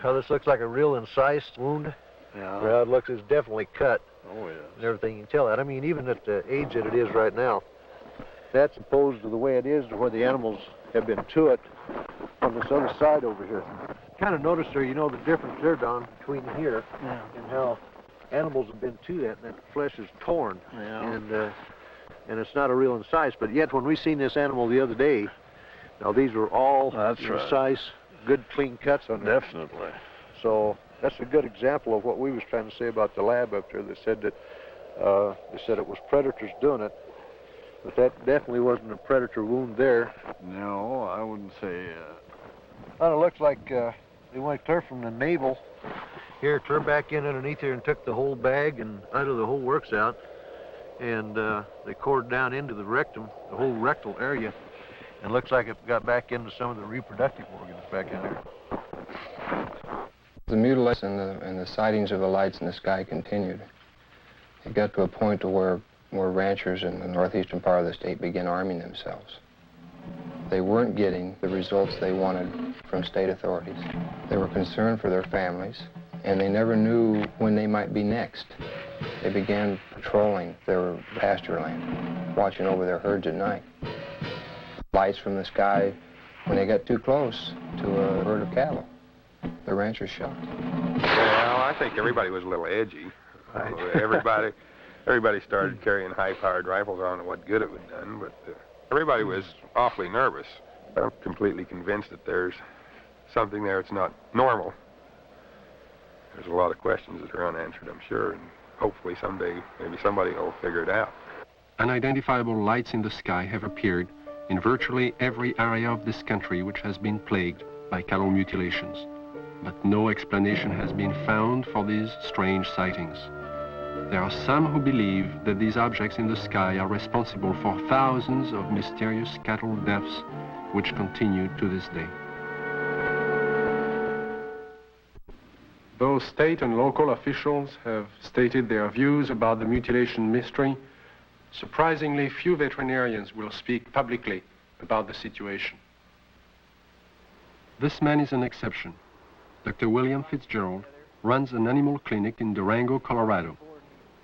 how this looks like a real incised wound. Yeah. How it looks is definitely cut. Oh, yeah. And everything, you can tell that. I mean, even at the age that it is right now, that's opposed to the way it is to where the animals have been to it on this other side over here. Kind of notice there, the difference there, Don, between here and how animals have been to that, and that flesh is torn. Yeah. And it's not a real incise, but yet when we seen this animal the other day, now these were all incise, good clean cuts on there. Definitely. So that's a good example of what we was trying to say about the lab up there. They said that it was predators doing it, but that definitely wasn't a predator wound there. No, I wouldn't say. Well, it looks like they went clear from the navel here, turned back in underneath here, and took the whole bag and out of the whole works out, and they cored down into the rectum, the whole rectal area. And looks like it got back into some of the reproductive organs back in there. The mutilation and the sightings of the lights in the sky continued. It got to a point to where ranchers in the northeastern part of the state began arming themselves. They weren't getting the results they wanted from state authorities. They were concerned for their families, and they never knew when they might be next. They began patrolling their pasture land, watching over their herds at night. Lights from the sky, when they got too close to a herd of cattle, the ranchers shot. Well, I think everybody was a little edgy. Right. Everybody started carrying high-powered rifles. I don't know what good it would have done, but everybody was awfully nervous. I'm completely convinced that there's something there that's not normal. There's a lot of questions that are unanswered, I'm sure, and hopefully someday maybe somebody will figure it out. Unidentifiable lights in the sky have appeared in virtually every area of this country which has been plagued by cattle mutilations. But no explanation has been found for these strange sightings. There are some who believe that these objects in the sky are responsible for thousands of mysterious cattle deaths which continue to this day. Though state and local officials have stated their views about the mutilation mystery, surprisingly few veterinarians will speak publicly about the situation. This man is an exception. Dr. William Fitzgerald runs an animal clinic in Durango, Colorado.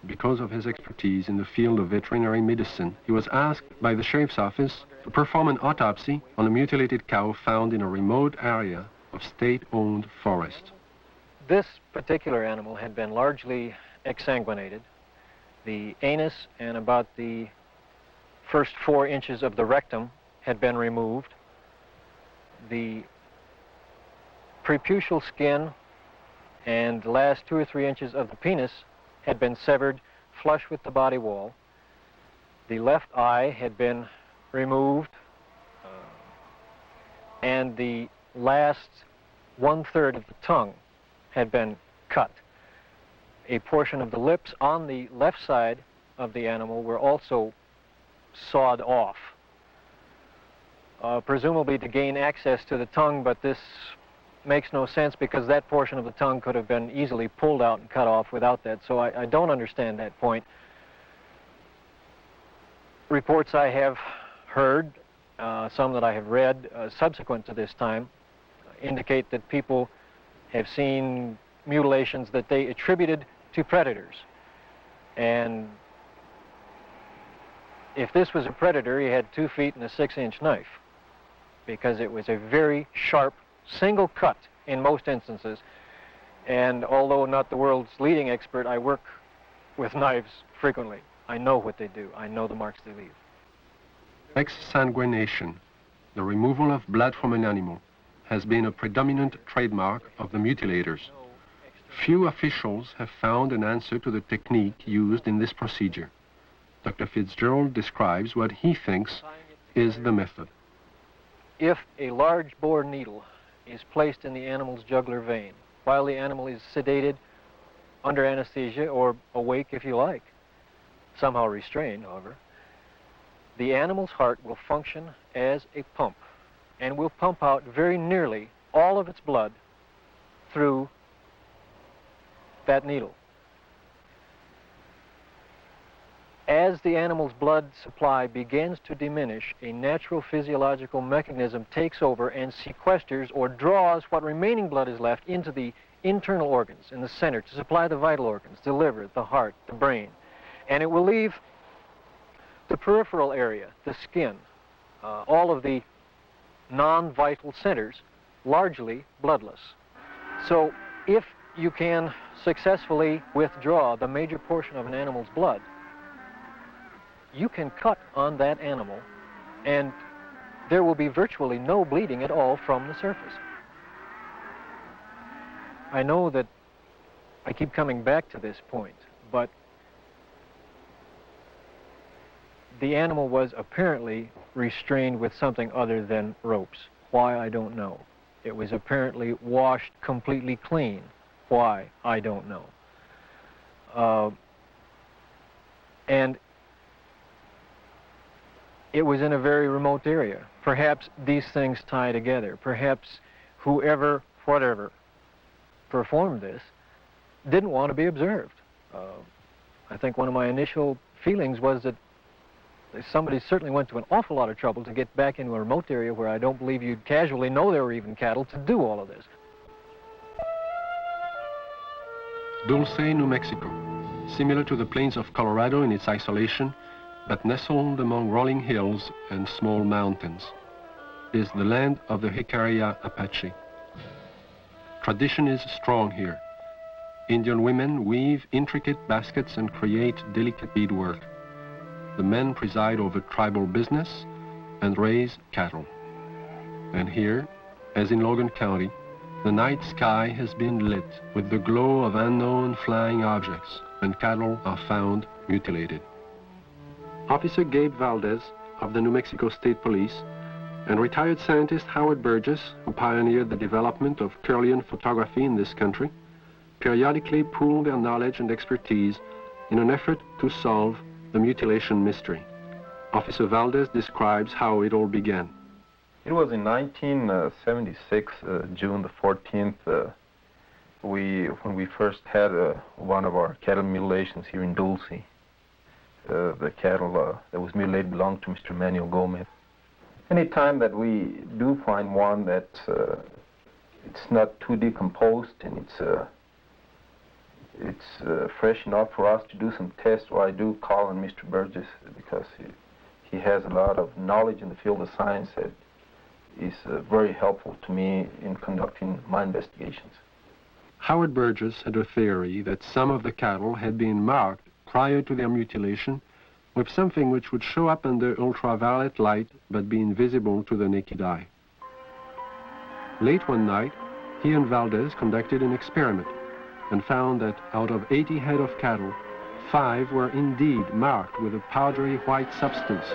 Because of his expertise in the field of veterinary medicine, he was asked by the sheriff's office to perform an autopsy on a mutilated cow found in a remote area of state-owned forest. This particular animal had been largely exsanguinated. The anus and about the first 4 inches of the rectum had been removed. The preputial skin and the last 2 or 3 inches of the penis had been severed flush with the body wall. The left eye had been removed, and the last 1/3 of the tongue had been cut. A portion of the lips on the left side of the animal were also sawed off, presumably to gain access to the tongue, but this makes no sense because that portion of the tongue could have been easily pulled out and cut off without that, so I don't understand that point. Reports I have heard, some that I have read subsequent to this time, indicate that people have seen mutilations that they attributed to predators. And if this was a predator, he had 2 feet and a 6-inch knife, because it was a very sharp single cut in most instances. And although not the world's leading expert, I work with knives frequently. I know what they do. I know the marks they leave. Exsanguination, the removal of blood from an animal, has been a predominant trademark of the mutilators. Few officials have found an answer to the technique used in this procedure. Dr. Fitzgerald describes what he thinks is the method. If a large bore needle is placed in the animal's jugular vein while the animal is sedated, under anesthesia, or awake if you like, somehow restrained, however, the animal's heart will function as a pump and will pump out very nearly all of its blood through that needle. As the animal's blood supply begins to diminish, a natural physiological mechanism takes over and sequesters or draws what remaining blood is left into the internal organs in the center to supply the vital organs, the liver, the heart, the brain. And it will leave the peripheral area, the skin, all of the non-vital centers, largely bloodless. So if you can successfully withdraw the major portion of an animal's blood, you can cut on that animal and there will be virtually no bleeding at all from the surface. I know that I keep coming back to this point, but the animal was apparently restrained with something other than ropes. Why, I don't know. It was apparently washed completely clean. Why, I don't know. And it was in a very remote area. Perhaps these things tie together. Perhaps whoever, whatever, performed this didn't want to be observed. I think one of my initial feelings was that somebody certainly went to an awful lot of trouble to get back into a remote area where I don't believe you'd casually know there were even cattle to do all of this. Dulce, New Mexico, similar to the plains of Colorado in its isolation, but nestled among rolling hills and small mountains, is the land of the Jicarilla Apache. Tradition is strong here. Indian women weave intricate baskets and create delicate beadwork. The men preside over tribal business and raise cattle. And here, as in Logan County, the night sky has been lit with the glow of unknown flying objects, and cattle are found mutilated. Officer Gabe Valdez of the New Mexico State Police and retired scientist Howard Burgess, who pioneered the development of Kirlian photography in this country, periodically pool their knowledge and expertise in an effort to solve the mutilation mystery. Officer Valdez describes how it all began. It was in 1976, June the 14th, when we first had one of our cattle mutilations here in Dulce. The cattle that was mutilated belonged to Mr. Manuel Gomez. Any time that we do find one that it's not too decomposed and it's fresh enough for us to do some tests, well, I do call on Mr. Burgess because he has a lot of knowledge in the field of science that is very helpful to me in conducting my investigations. Howard Burgess had a theory that some of the cattle had been marked prior to their mutilation with something which would show up under ultraviolet light but be invisible to the naked eye. Late one night, he and Valdez conducted an experiment and found that out of 80 head of cattle, 5 were indeed marked with a powdery white substance,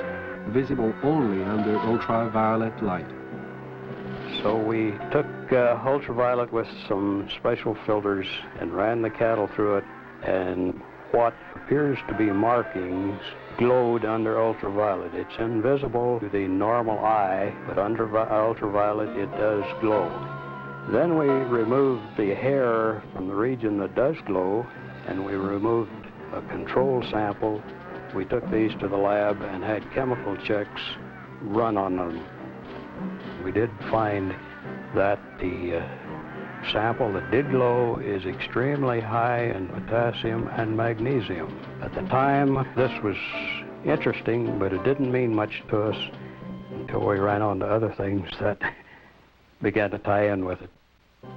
visible only under ultraviolet light. So we took ultraviolet with some special filters and ran the cattle through it, and what appears to be markings glowed under ultraviolet. It's invisible to the normal eye, but under ultraviolet it does glow. Then we removed the hair from the region that does glow, and we removed a control sample. We took these to the lab and had chemical checks run on them. We did find that the sample that did glow is extremely high in potassium and magnesium. At the time, this was interesting, but it didn't mean much to us until we ran on to other things that began to tie in with it.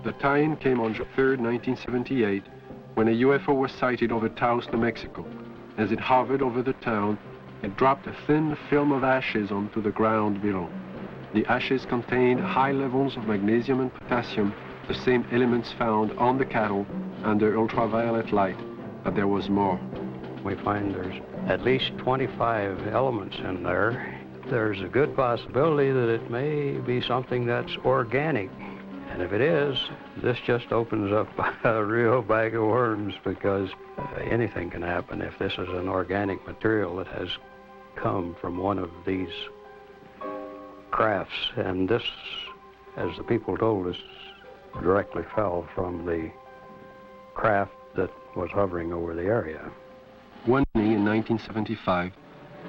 The tie-in came on June 3rd, 1978, when a UFO was sighted over Taos, New Mexico. As it hovered over the town, it dropped a thin film of ashes onto the ground below. The ashes contained high levels of magnesium and potassium, the same elements found on the cattle under ultraviolet light, but there was more. We find there's at least 25 elements in there. There's a good possibility that it may be something that's organic. And if it is, this just opens up a real bag of worms, because anything can happen if this is an organic material that has come from one of these crafts. And this, as the people told us, directly fell from the craft that was hovering over the area. One evening in 1975,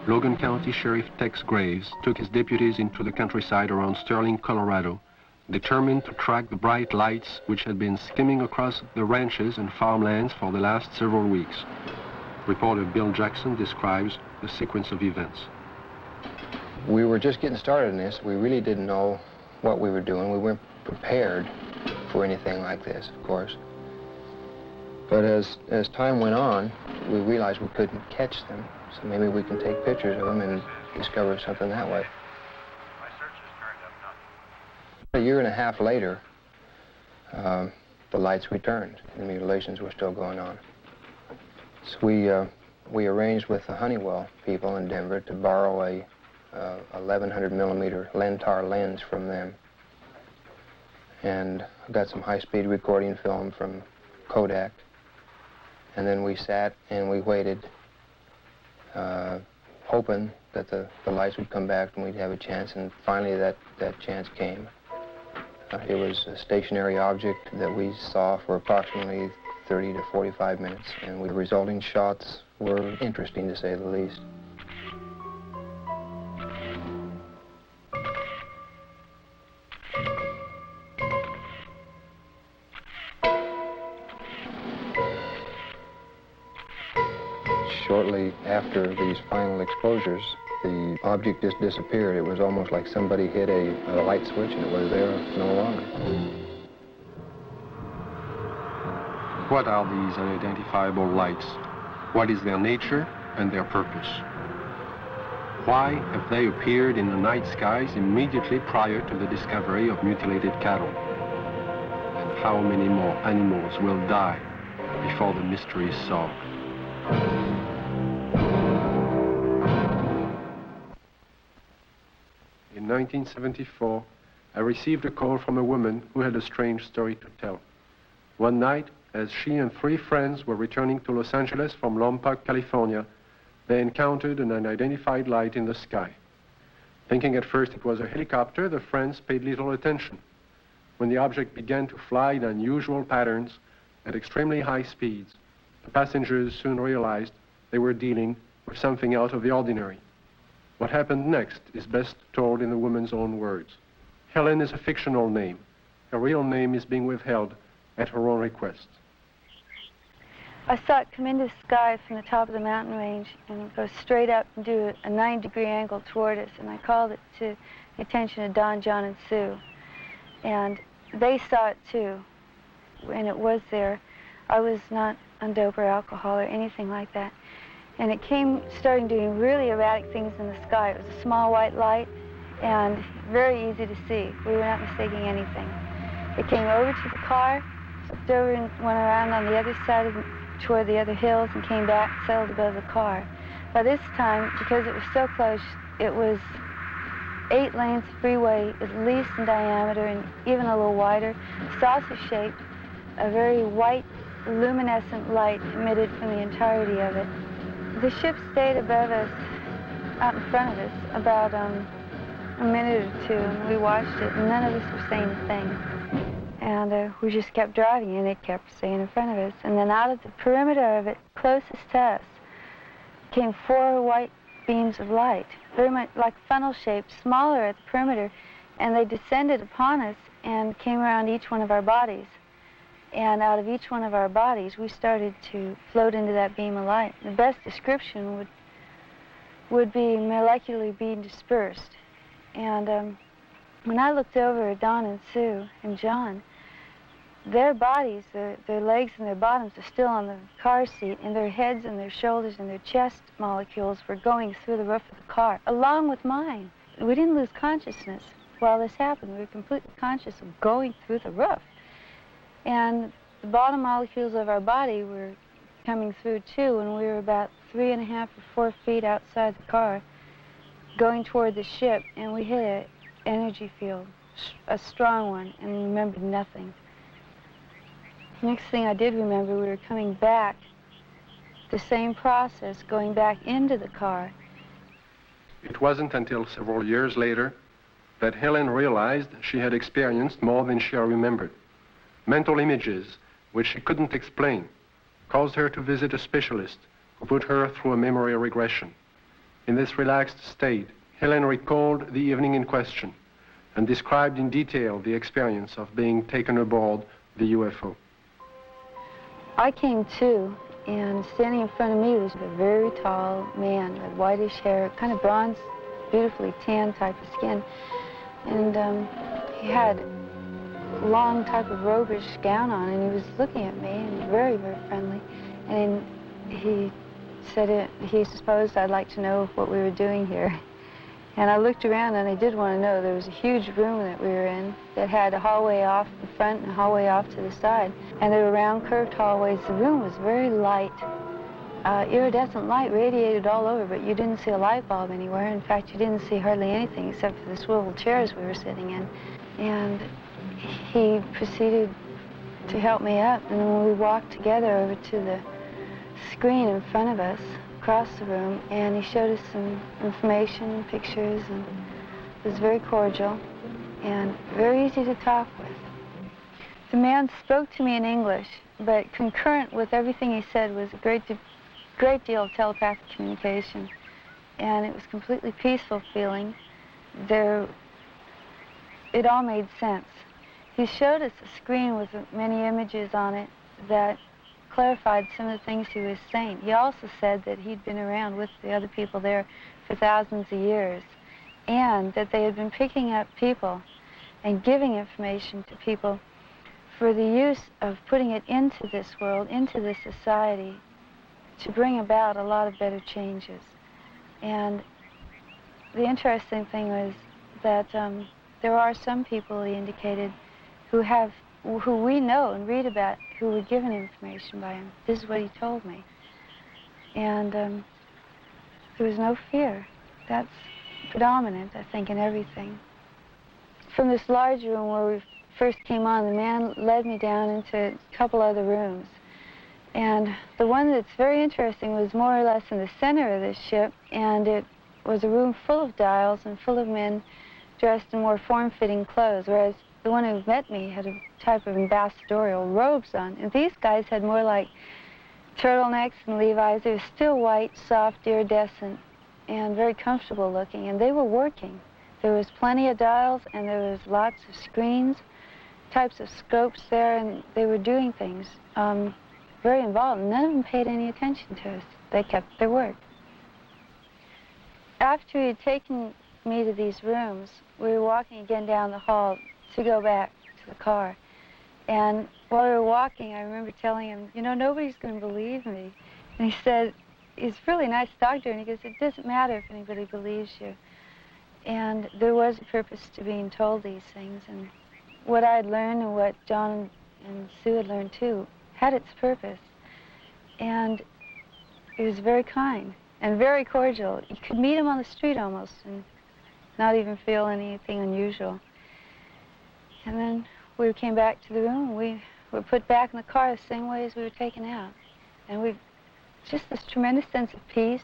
Logan County Sheriff Tex Graves took his deputies into the countryside around Serling, Colorado, determined to track the bright lights which had been skimming across the ranches and farmlands for the last several weeks. Reporter Bill Jackson describes the sequence of events. We were just getting started in this. We really didn't know what we were doing. We weren't prepared for anything like this, of course. But as time went on, we realized we couldn't catch them, so maybe we can take pictures of them and discover something that way. A year and a half later, the lights returned. The mutilations were still going on. So we arranged with the Honeywell people in Denver to borrow a 1100 millimeter Lentar lens from them, and got some high-speed recording film from Kodak. And then we sat and we waited, hoping that the lights would come back and we'd have a chance, and finally that chance came. It was a stationary object that we saw for approximately 30 to 45 minutes, and the resulting shots were interesting, to say the least. Shortly after these final exposures, the object just disappeared. It was almost like somebody hit a light switch and it was there no longer. What are these unidentifiable lights? What is their nature and their purpose? Why have they appeared in the night skies immediately prior to the discovery of mutilated cattle? And how many more animals will die before the mystery is solved? In 1974, I received a call from a woman who had a strange story to tell. One night, as she and 3 friends were returning to Los Angeles from Lompoc, California, they encountered an unidentified light in the sky. Thinking at first it was a helicopter, the friends paid little attention. When the object began to fly in unusual patterns at extremely high speeds, the passengers soon realized they were dealing with something out of the ordinary. What happened next is best told in the woman's own words. Helen is a fictional name. Her real name is being withheld at her own request. I saw it come into the sky from the top of the mountain range and go straight up and do a 9-degree angle toward us, and I called it to the attention of Don, John, and Sue. And they saw it too. and it was there. I was not on dope or alcohol or anything like that. And it started doing really erratic things in the sky. It was a small white light and very easy to see. We were not mistaking anything. It came over to the car, flipped over and went around on the other side toward the other hills and came back, sailed above the car. By this time, because it was so close, it was 8 lanes of freeway, at least in diameter and even a little wider, saucer-shaped, a very white, luminescent light emitted from the entirety of it. The ship stayed above us, out in front of us, about a minute or two, and we watched it, and none of us were saying a thing. And we just kept driving, and it kept staying in front of us. And then out of the perimeter of it, closest to us, came 4 white beams of light, very much like funnel-shaped, smaller at the perimeter, and they descended upon us and came around each one of our bodies. And out of each one of our bodies, we started to float into that beam of light. The best description would be molecularly being dispersed. And when I looked over at Don and Sue and John, their bodies, their legs and their bottoms are still on the car seat, and their heads and their shoulders and their chest molecules were going through the roof of the car, along with mine. We didn't lose consciousness while this happened. We were completely conscious of going through the roof. And the bottom molecules of our body were coming through too, and we were about 3.5 or 4 feet outside the car, going toward the ship, and we hit an energy field, a strong one, and remembered nothing. Next thing I did remember, we were coming back, the same process, going back into the car. It wasn't until several years later that Helen realized she had experienced more than she remembered. Mental images, which she couldn't explain, caused her to visit a specialist who put her through a memory regression. In this relaxed state, Helen recalled the evening in question and described in detail the experience of being taken aboard the UFO. I came to, and standing in front of me was a very tall man with whitish hair, kind of bronze, beautifully tan type of skin. And he had a long type of robish gown on, and he was looking at me, and very, very friendly. And he said he supposed I'd like to know what we were doing here. And I looked around, and I did want to know. There was a huge room that we were in that had a hallway off the front and a hallway off to the side. And they were round, curved hallways. The room was very light. Iridescent light radiated all over, but you didn't see a light bulb anywhere. In fact, you didn't see hardly anything except for the swivel chairs we were sitting in. And he proceeded to help me up, and when we walked together over to the screen in front of us, across the room, and he showed us some information and pictures, and it was very cordial and very easy to talk with. The man spoke to me in English, but concurrent with everything he said was a great deal of telepathic communication, and it was completely peaceful feeling. It all made sense. He showed us a screen with many images on it that clarified some of the things he was saying. He also said that he'd been around with the other people there for thousands of years, and that they had been picking up people and giving information to people for the use of putting it into this world, into this society, to bring about a lot of better changes. And the interesting thing was that there are some people, he indicated, who we know and read about, who were given information by him. This is what he told me. And there was no fear. That's predominant, I think, in everything. From this large room where we first came on, the man led me down into a couple other rooms. And the one that's very interesting was more or less in the center of this ship, and it was a room full of dials and full of men dressed in more form-fitting clothes, whereas the one who met me had a type of ambassadorial robes on. And these guys had more like turtlenecks and Levi's. They were still white, soft, iridescent, and very comfortable looking, and they were working. There was plenty of dials, and there was lots of screens, types of scopes there, and they were doing things very involved. None of them paid any attention to us. They kept their word. After he had taken me to these rooms, we were walking again down the hall to go back to the car. And while we were walking, I remember telling him, you know, nobody's going to believe me. And he said, it's really nice to talk to her, and he goes, it doesn't matter if anybody believes you. And there was a purpose to being told these things, and what I had learned and what John and Sue had learned too had its purpose. And it was very kind and very cordial. You could meet him on the street almost and not even feel anything unusual. And then we came back to the room, and we were put back in the car the same way as we were taken out. And we just this tremendous sense of peace,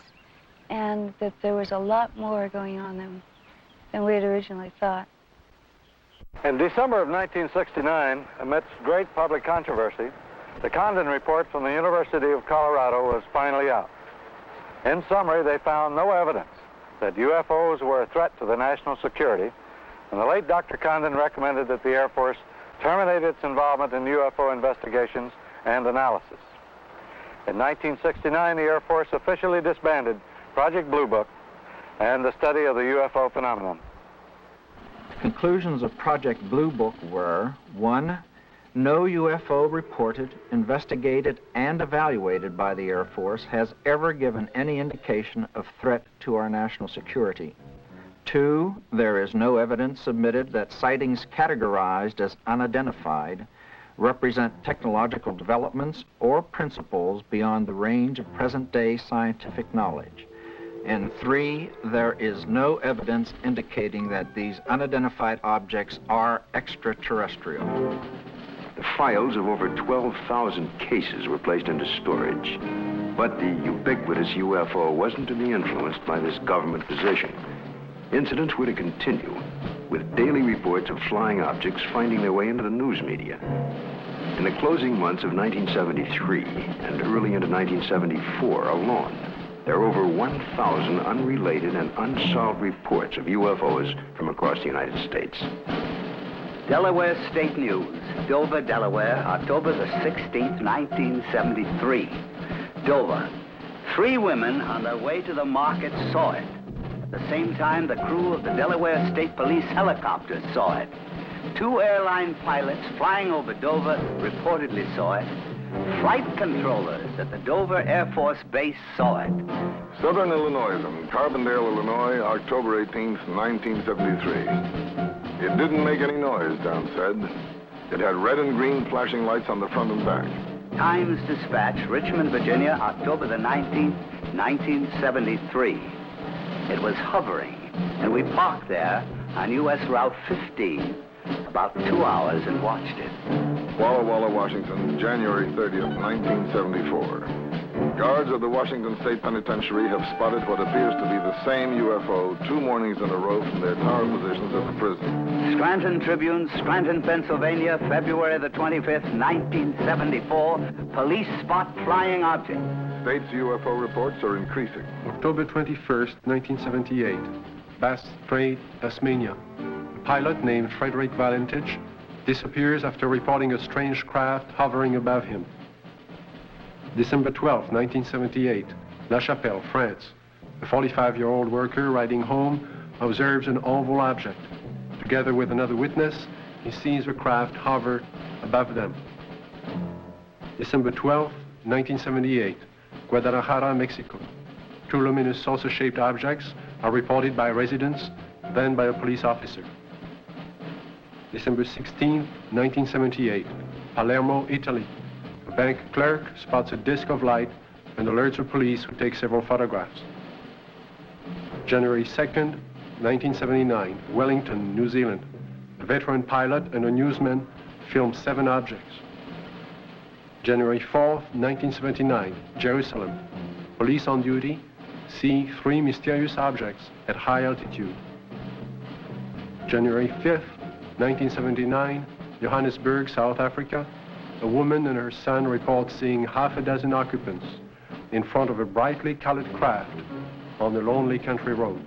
and that there was a lot more going on than we had originally thought. In December of 1969, amidst great public controversy, the Condon report from the University of Colorado was finally out. In summary, they found no evidence that UFOs were a threat to the national security, and the late Dr. Condon recommended that the Air Force terminate its involvement in UFO investigations and analysis. In 1969, the Air Force officially disbanded Project Blue Book and the study of the UFO phenomenon. The conclusions of Project Blue Book were: 1, no UFO reported, investigated, and evaluated by the Air Force has ever given any indication of threat to our national security. 2, there is no evidence submitted that sightings categorized as unidentified represent technological developments or principles beyond the range of present-day scientific knowledge. And 3, there is no evidence indicating that these unidentified objects are extraterrestrial. The files of over 12,000 cases were placed into storage. But the ubiquitous UFO wasn't to be influenced by this government position. Incidents were to continue, with daily reports of flying objects finding their way into the news media. In the closing months of 1973 and early into 1974 alone, there are over 1,000 unrelated and unsolved reports of UFOs from across the United States. Delaware State News, Dover, Delaware, October the 16th, 1973. Dover. 3 women on their way to the market saw it. At the same time, the crew of the Delaware State Police helicopter saw it. 2 airline pilots flying over Dover reportedly saw it. Flight controllers at the Dover Air Force Base saw it. Southern Illinois and Carbondale, Illinois, October 18th, 1973. It didn't make any noise, Don said. It had red and green flashing lights on the front and back. Times Dispatch, Richmond, Virginia, October the 19th, 1973. It was hovering, and we parked there on U.S. Route 15 about 2 hours and watched it. Walla Walla, Washington, January 30th, 1974. Guards of the Washington State Penitentiary have spotted what appears to be the same UFO 2 mornings in a row from their tower positions at the prison. Scranton Tribune, Scranton, Pennsylvania, February the 25th, 1974. Police spot flying object. State's UFO reports are increasing. October 21st, 1978. Bass Strait, Tasmania. A pilot named Frederick Valentich disappears after reporting a strange craft hovering above him. December 12, 1978, La Chapelle, France. A 45-year-old worker riding home observes an oval object. Together with another witness, he sees the craft hover above them. December 12, 1978, Guadalajara, Mexico. 2 luminous saucer-shaped objects are reported by residents, then by a police officer. December 16, 1978, Palermo, Italy. A bank clerk spots a disc of light and alerts the police, who take several photographs. January 2nd, 1979, Wellington, New Zealand. A veteran pilot and a newsman film 7 objects. January 4th, 1979, Jerusalem. Police on duty see 3 mysterious objects at high altitude. January 5th, 1979, Johannesburg, South Africa. A woman and her son report seeing half a dozen occupants in front of a brightly colored craft on a lonely country road.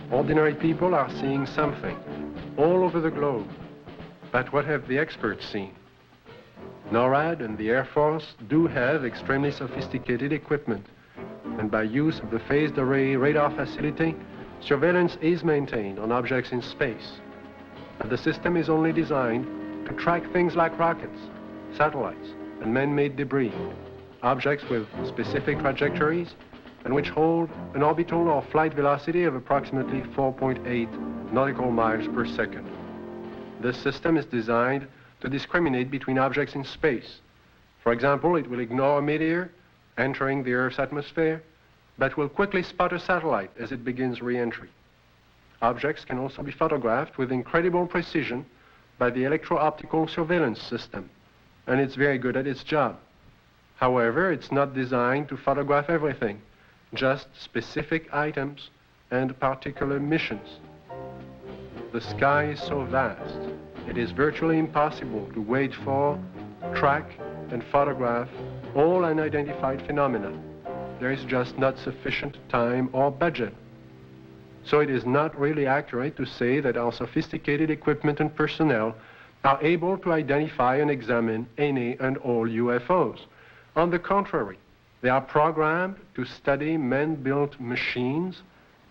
Ordinary people are seeing something all over the globe. But what have the experts seen? NORAD and the Air Force do have extremely sophisticated equipment, and by use of the phased array radar facility, surveillance is maintained on objects in space. But the system is only designed to track things like rockets, satellites and man-made debris, objects with specific trajectories and which hold an orbital or flight velocity of approximately 4.8 nautical miles per second. This system is designed to discriminate between objects in space. For example, it will ignore a meteor entering the Earth's atmosphere, but will quickly spot a satellite as it begins re-entry. Objects can also be photographed with incredible precision by the electro-optical surveillance system, and it's very good at its job. However, it's not designed to photograph everything, just specific items and particular missions. The sky is so vast, it is virtually impossible to wait for, track, and photograph all unidentified phenomena. There is just not sufficient time or budget. So it is not really accurate to say that our sophisticated equipment and personnel are able to identify and examine any and all UFOs. On the contrary, they are programmed to study man-built machines,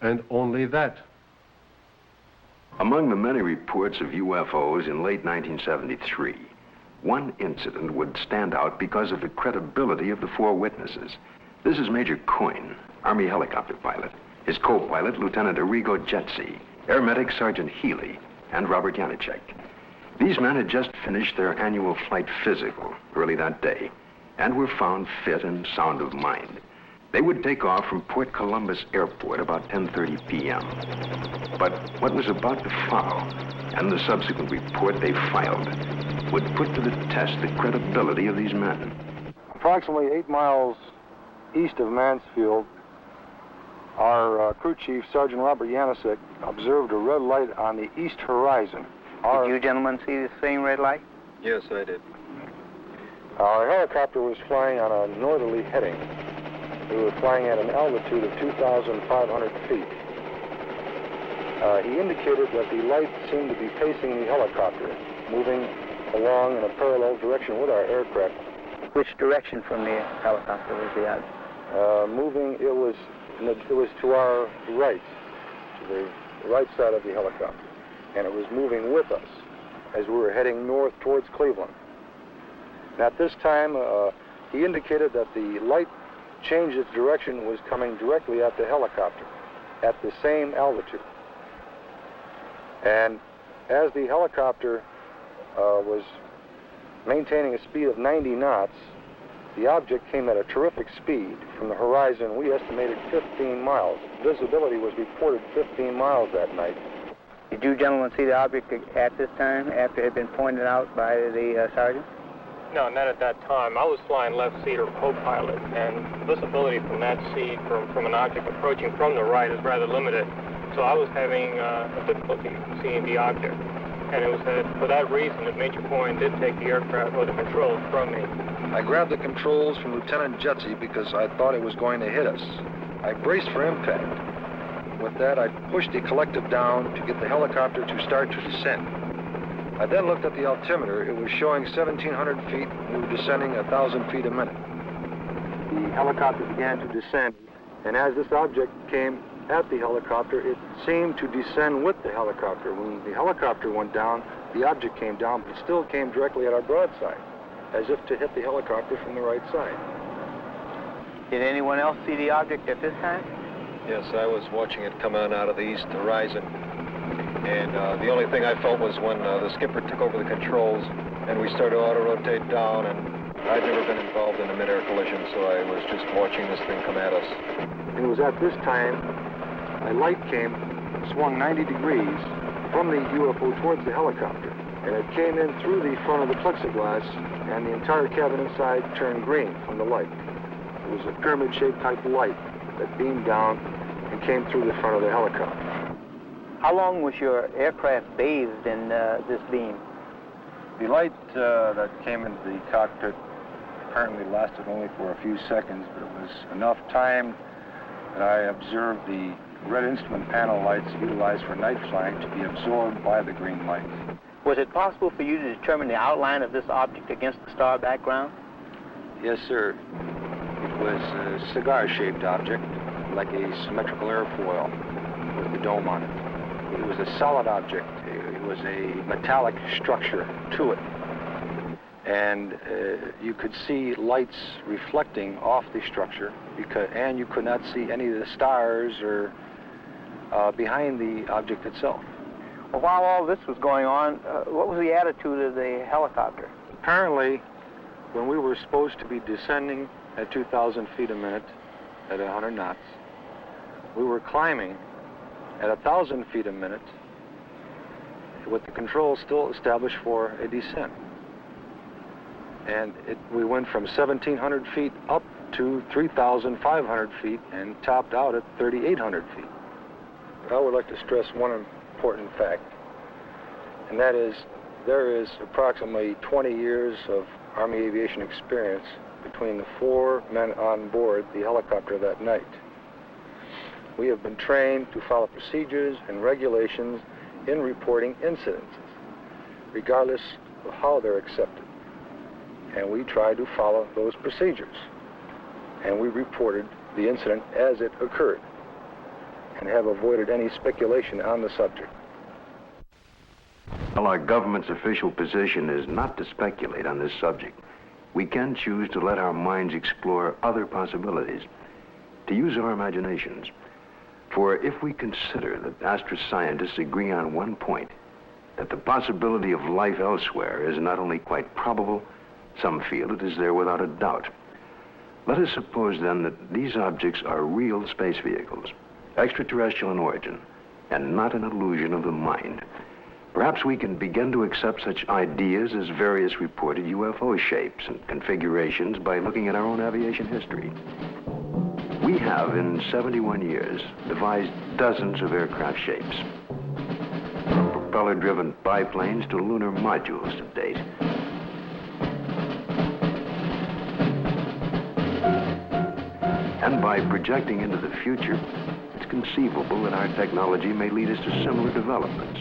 and only that. Among the many reports of UFOs in late 1973, one incident would stand out because of the credibility of the four witnesses. This is Major Coyne, Army helicopter pilot, his co-pilot, Lieutenant Arrigo Jetsi, Air Medic Sergeant Healy, and Robert Janicek. These men had just finished their annual flight physical early that day and were found fit and sound of mind. They would take off from Port Columbus Airport about 10:30 p.m. But what was about to follow, and the subsequent report they filed, would put to the test the credibility of these men. Approximately 8 miles east of Mansfield, our crew chief, Sergeant Robert Janicek, observed a red light on the east horizon. Did you gentlemen see the same red light? Yes, I did. Our helicopter was flying on a northerly heading. We were flying at an altitude of 2,500 feet. He indicated that the light seemed to be pacing the helicopter, moving along in a parallel direction with our aircraft. Which direction from the helicopter was the object? It was to our right, to the right side of the helicopter, and it was moving with us as we were heading north towards Cleveland. And at this time, he indicated that the light changed its direction and was coming directly at the helicopter at the same altitude. And as the helicopter was maintaining a speed of 90 knots, the object came at a terrific speed from the horizon. We estimated 15 miles. Visibility was reported 15 miles that night. Did you gentlemen see the object at this time, after it had been pointed out by the sergeant? No, not at that time. I was flying left seat or co-pilot, and visibility from that seat from an object approaching from the right is rather limited. So I was having a difficulty seeing the object. And it was for that reason that Major Coyne did take the aircraft or the controls from me. I grabbed the controls from Lieutenant Jetsi because I thought it was going to hit us. I braced for impact. With that, I pushed the collective down to get the helicopter to start to descend. I then looked at the altimeter. It was showing 1,700 feet. We were descending 1,000 feet a minute. The helicopter began to descend, and as this object came at the helicopter, it seemed to descend with the helicopter. When the helicopter went down, the object came down, but it still came directly at our broadside, as if to hit the helicopter from the right side. Did anyone else see the object at this time? Yes, I was watching it come on out of the east horizon. And the only thing I felt was when the skipper took over the controls and we started to auto-rotate down, and I'd never been involved in a mid-air collision, so I was just watching this thing come at us. It was at this time a light came, swung 90 degrees from the UFO towards the helicopter, and it came in through the front of the plexiglass, and the entire cabin inside turned green from the light. It was a pyramid-shaped type light that beamed down and came through the front of the helicopter. How long was your aircraft bathed in this beam? The light that came into the cockpit apparently lasted only for a few seconds, but it was enough time that I observed the red instrument panel lights utilized for night flying to be absorbed by the green light. Was it possible for you to determine the outline of this object against the star background? Yes, sir. It was a cigar-shaped object, like a symmetrical airfoil with the dome on it. It was a solid object. It was a metallic structure to it. And you could see lights reflecting off the structure, and you could not see any of the stars or behind the object itself. Well, while all this was going on, what was the attitude of the helicopter? Apparently, when we were supposed to be descending at 2,000 feet a minute at 100 knots, we were climbing at 1,000 feet a minute with the controls still established for a descent. And we went from 1,700 feet up to 3,500 feet and topped out at 3,800 feet. I would like to stress one important fact, and that is there is approximately 20 years of Army aviation experience between the 4 men on board the helicopter that night. We have been trained to follow procedures and regulations in reporting incidences, regardless of how they're accepted. And we tried to follow those procedures. And we reported the incident as it occurred and have avoided any speculation on the subject. While our government's official position is not to speculate on this subject, we can choose to let our minds explore other possibilities, to use our imaginations. For if we consider that astroscientists agree on one point, that the possibility of life elsewhere is not only quite probable, some feel it is there without a doubt. Let us suppose then that these objects are real space vehicles, extraterrestrial in origin, and not an illusion of the mind. Perhaps we can begin to accept such ideas as various reported UFO shapes and configurations by looking at our own aviation history. We have, in 71 years, devised dozens of aircraft shapes, from propeller-driven biplanes to lunar modules to date. And by projecting into the future, it's conceivable that our technology may lead us to similar developments.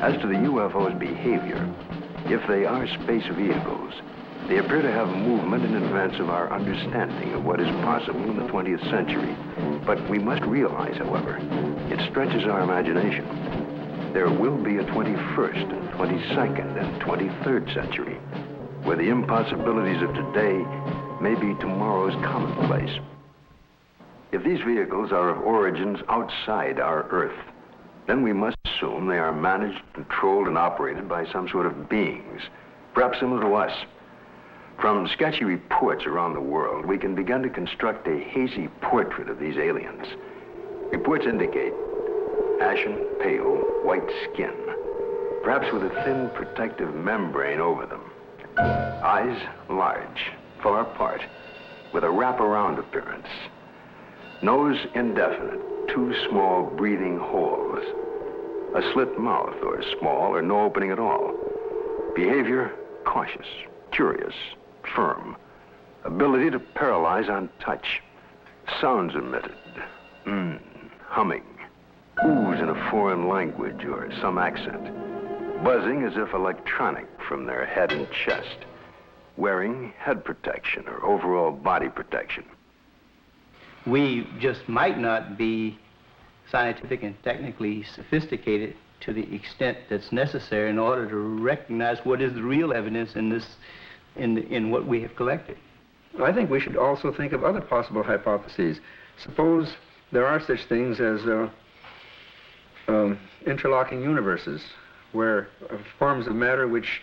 As to the UFO's behavior, if they are space vehicles, they appear to have movement in advance of our understanding of what is possible in the 20th century. But we must realize, however, it stretches our imagination. There will be a 21st and 22nd and 23rd century, where the impossibilities of today may be tomorrow's commonplace. If these vehicles are of origins outside our Earth, then we must assume they are managed, controlled, and operated by some sort of beings, perhaps similar to us. From sketchy reports around the world, we can begin to construct a hazy portrait of these aliens. Reports indicate ashen, pale, white skin, perhaps with a thin protective membrane over them. Eyes large, far apart, with a wraparound appearance. Nose indefinite, 2 small breathing holes. A slit mouth, or small, or no opening at all. Behavior, cautious, curious, firm. Ability to paralyze on touch. Sounds emitted. Humming. Oohs in a foreign language or some accent. Buzzing as if electronic from their head and chest. Wearing head protection or overall body protection. We just might not be scientific and technically sophisticated to the extent that's necessary in order to recognize what is the real evidence in this, in what we have collected. I think we should also think of other possible hypotheses. Suppose there are such things as interlocking universes, where forms of matter which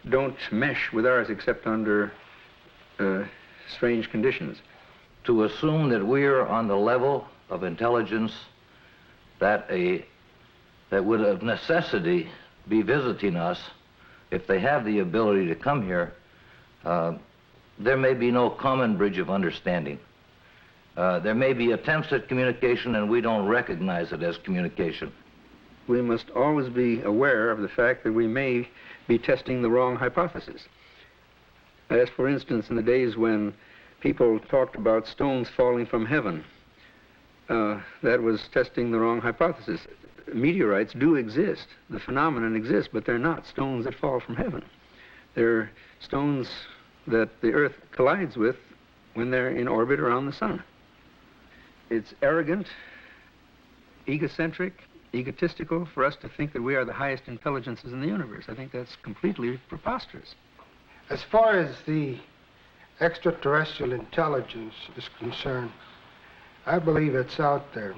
don't mesh with ours except under strange conditions. To assume that we're on the level of intelligence that would of necessity be visiting us, if they have the ability to come here, there may be no common bridge of understanding. There may be attempts at communication and we don't recognize it as communication. We must always be aware of the fact that we may be testing the wrong hypothesis. As for instance, in the days when people talked about stones falling from heaven, that was testing the wrong hypothesis. Meteorites do exist. The phenomenon exists, but they're not stones that fall from heaven. They're stones that the Earth collides with when they're in orbit around the sun. It's arrogant, egocentric, egotistical for us to think that we are the highest intelligences in the universe. I think that's completely preposterous. As far as the extraterrestrial intelligence is concerned, I believe it's out there.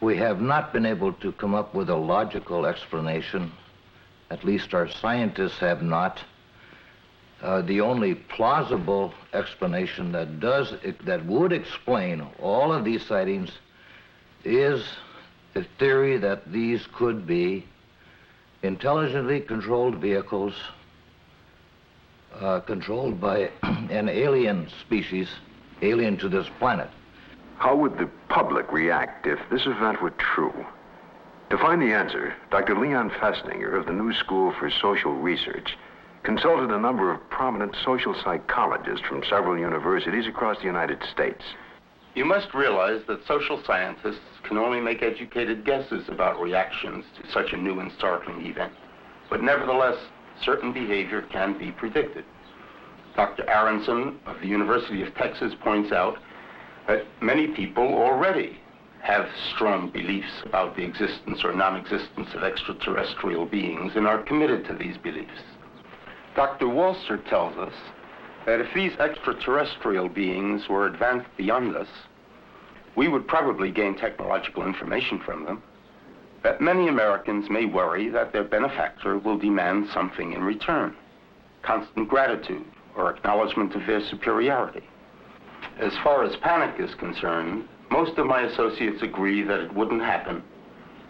We have not been able to come up with a logical explanation. At least our scientists have not. The only plausible explanation that would explain all of these sightings is the theory that these could be intelligently controlled vehicles controlled by an alien species, alien to this planet. How would the public react if this event were true? To find the answer, Dr. Leon Festinger of the New School for Social Research consulted a number of prominent social psychologists from several universities across the United States. You must realize that social scientists can only make educated guesses about reactions to such a new and startling event. But nevertheless, certain behavior can be predicted. Dr. Aronson of the University of Texas points out that many people already have strong beliefs about the existence or non-existence of extraterrestrial beings and are committed to these beliefs. Dr. Walser tells us that if these extraterrestrial beings were advanced beyond us, we would probably gain technological information from them, that many Americans may worry that their benefactor will demand something in return, constant gratitude or acknowledgement of their superiority. As far as panic is concerned, most of my associates agree that it wouldn't happen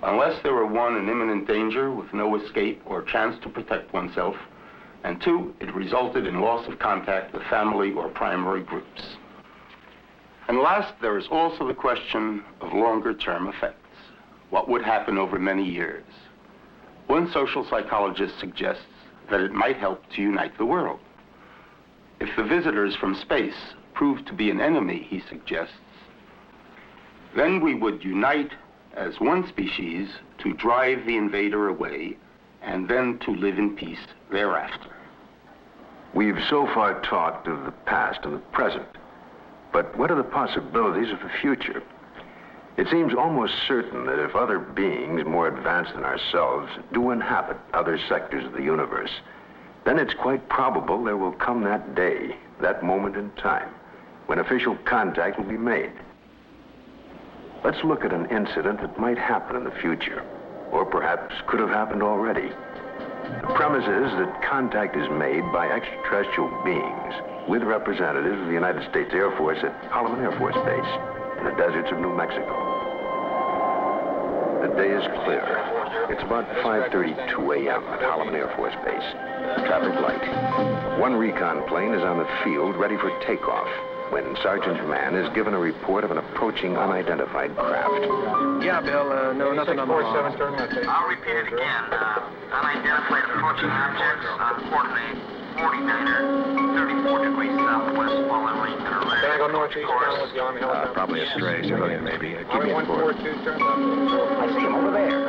unless there were, one, an imminent danger with no escape or chance to protect oneself, and two, it resulted in loss of contact with family or primary groups. And last, there is also the question of longer-term effects. What would happen over many years? One social psychologist suggests that it might help to unite the world. If the visitors from space prove to be an enemy, he suggests, then we would unite as one species to drive the invader away and then to live in peace thereafter. We've so far talked of the past and the present, but what are the possibilities of the future? It seems almost certain that if other beings more advanced than ourselves do inhabit other sectors of the universe, then it's quite probable there will come that day, that moment in time, when official contact will be made. Let's look at an incident that might happen in the future, or perhaps could have happened already. The premise is that contact is made by extraterrestrial beings with representatives of the United States Air Force at Holloman Air Force Base in the deserts of New Mexico. The day is clear. It's about 5:32 a.m. at Holloman Air Force Base. Traffic light. One recon plane is on the field ready for takeoff when Sergeant Mann is given a report of an approaching unidentified craft. Yeah, Bill, no, nothing on the lawn. I'll repeat it again. Unidentified approaching objects on coordinate 49er, 34 degrees southwest, following range correct. Can I go northeast down with the Army helicopter? Probably a stray civilian, maybe. Keep me informed. I see him over there.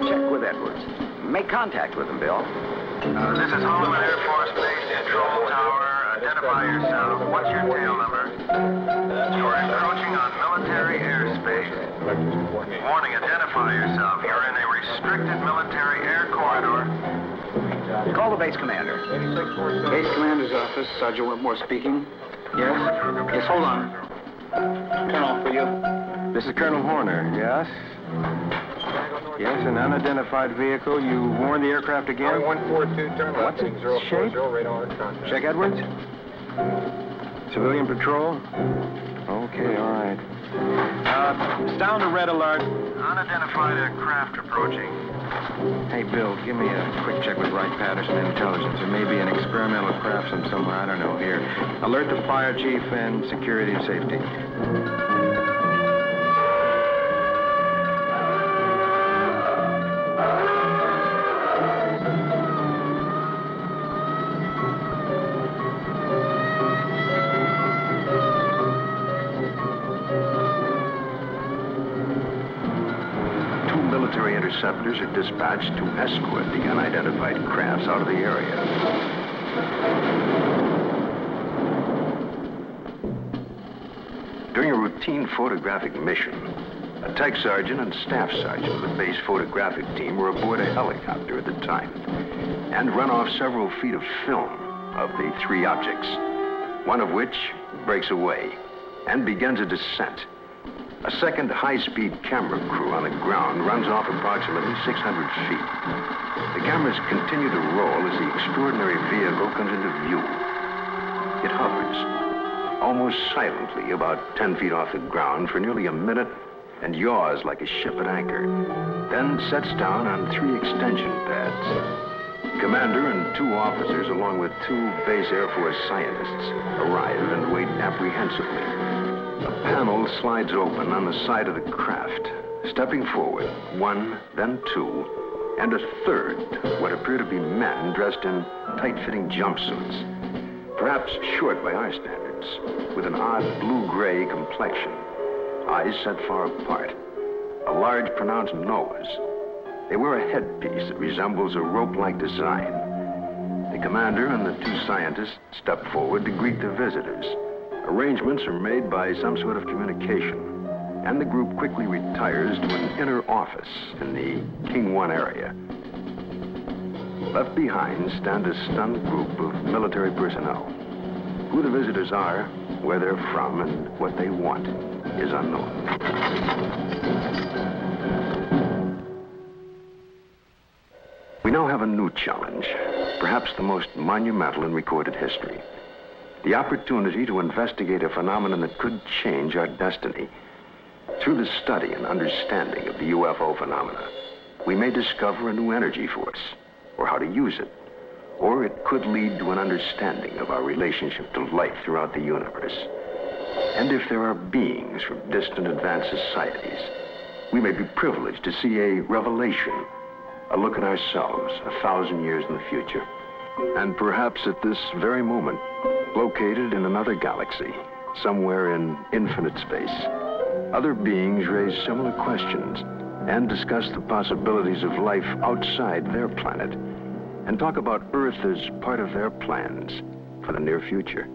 Check with Edwards. Make contact with him, Bill. This is Holloman Air Force Base Control Tower. Identify yourself. What's your tail number? You're encroaching on military airspace. Warning, identify yourself. You're in a restricted military air corridor. Call the base commander. Base commander's office, Sergeant Whitmore speaking. Yes? Yes, hold on. Colonel, for you. This is Colonel Horner, yes? Yes, an unidentified vehicle. You warned the aircraft again? 142, turn left. What's its shape? Check Edwards. Civilian patrol? Okay, all right. It's down to red alert. Unidentified craft approaching. Hey, Bill, give me a quick check with Wright Patterson Intelligence. There may be an experimental craft from somewhere, I don't know, here. Alert the fire chief and security and safety. Interceptors are dispatched to escort the unidentified crafts out of the area. During a routine photographic mission, a tech sergeant and staff sergeant of the base photographic team were aboard a helicopter at the time and run off several feet of film of the three objects, one of which breaks away and begins a descent. A second high-speed camera crew on the ground runs off approximately 600 feet. The cameras continue to roll as the extraordinary vehicle comes into view. It hovers, almost silently, about 10 feet off the ground for nearly a minute and yaws like a ship at anchor, then sets down on 3 extension pads. The commander and 2 officers, along with 2 base Air Force scientists, arrive and wait apprehensively. A panel slides open on the side of the craft. Stepping forward, 1, then 2, and a third, what appear to be men dressed in tight-fitting jumpsuits, perhaps short by our standards, with an odd blue-gray complexion, eyes set far apart, a large pronounced nose. They wear a headpiece that resembles a rope-like design. The commander and the 2 scientists step forward to greet the visitors. Arrangements are made by some sort of communication, and the group quickly retires to an inner office in the King 1 area. Left behind stand a stunned group of military personnel. Who the visitors are, where they're from, and what they want is unknown. We now have a new challenge, perhaps the most monumental in recorded history. The opportunity to investigate a phenomenon that could change our destiny. Through the study and understanding of the UFO phenomena, we may discover a new energy force, or how to use it. Or it could lead to an understanding of our relationship to life throughout the universe. And if there are beings from distant advanced societies, we may be privileged to see a revelation, a look at ourselves 1,000 years in the future. And perhaps at this very moment, located in another galaxy, somewhere in infinite space, other beings raise similar questions and discuss the possibilities of life outside their planet and talk about Earth as part of their plans for the near future.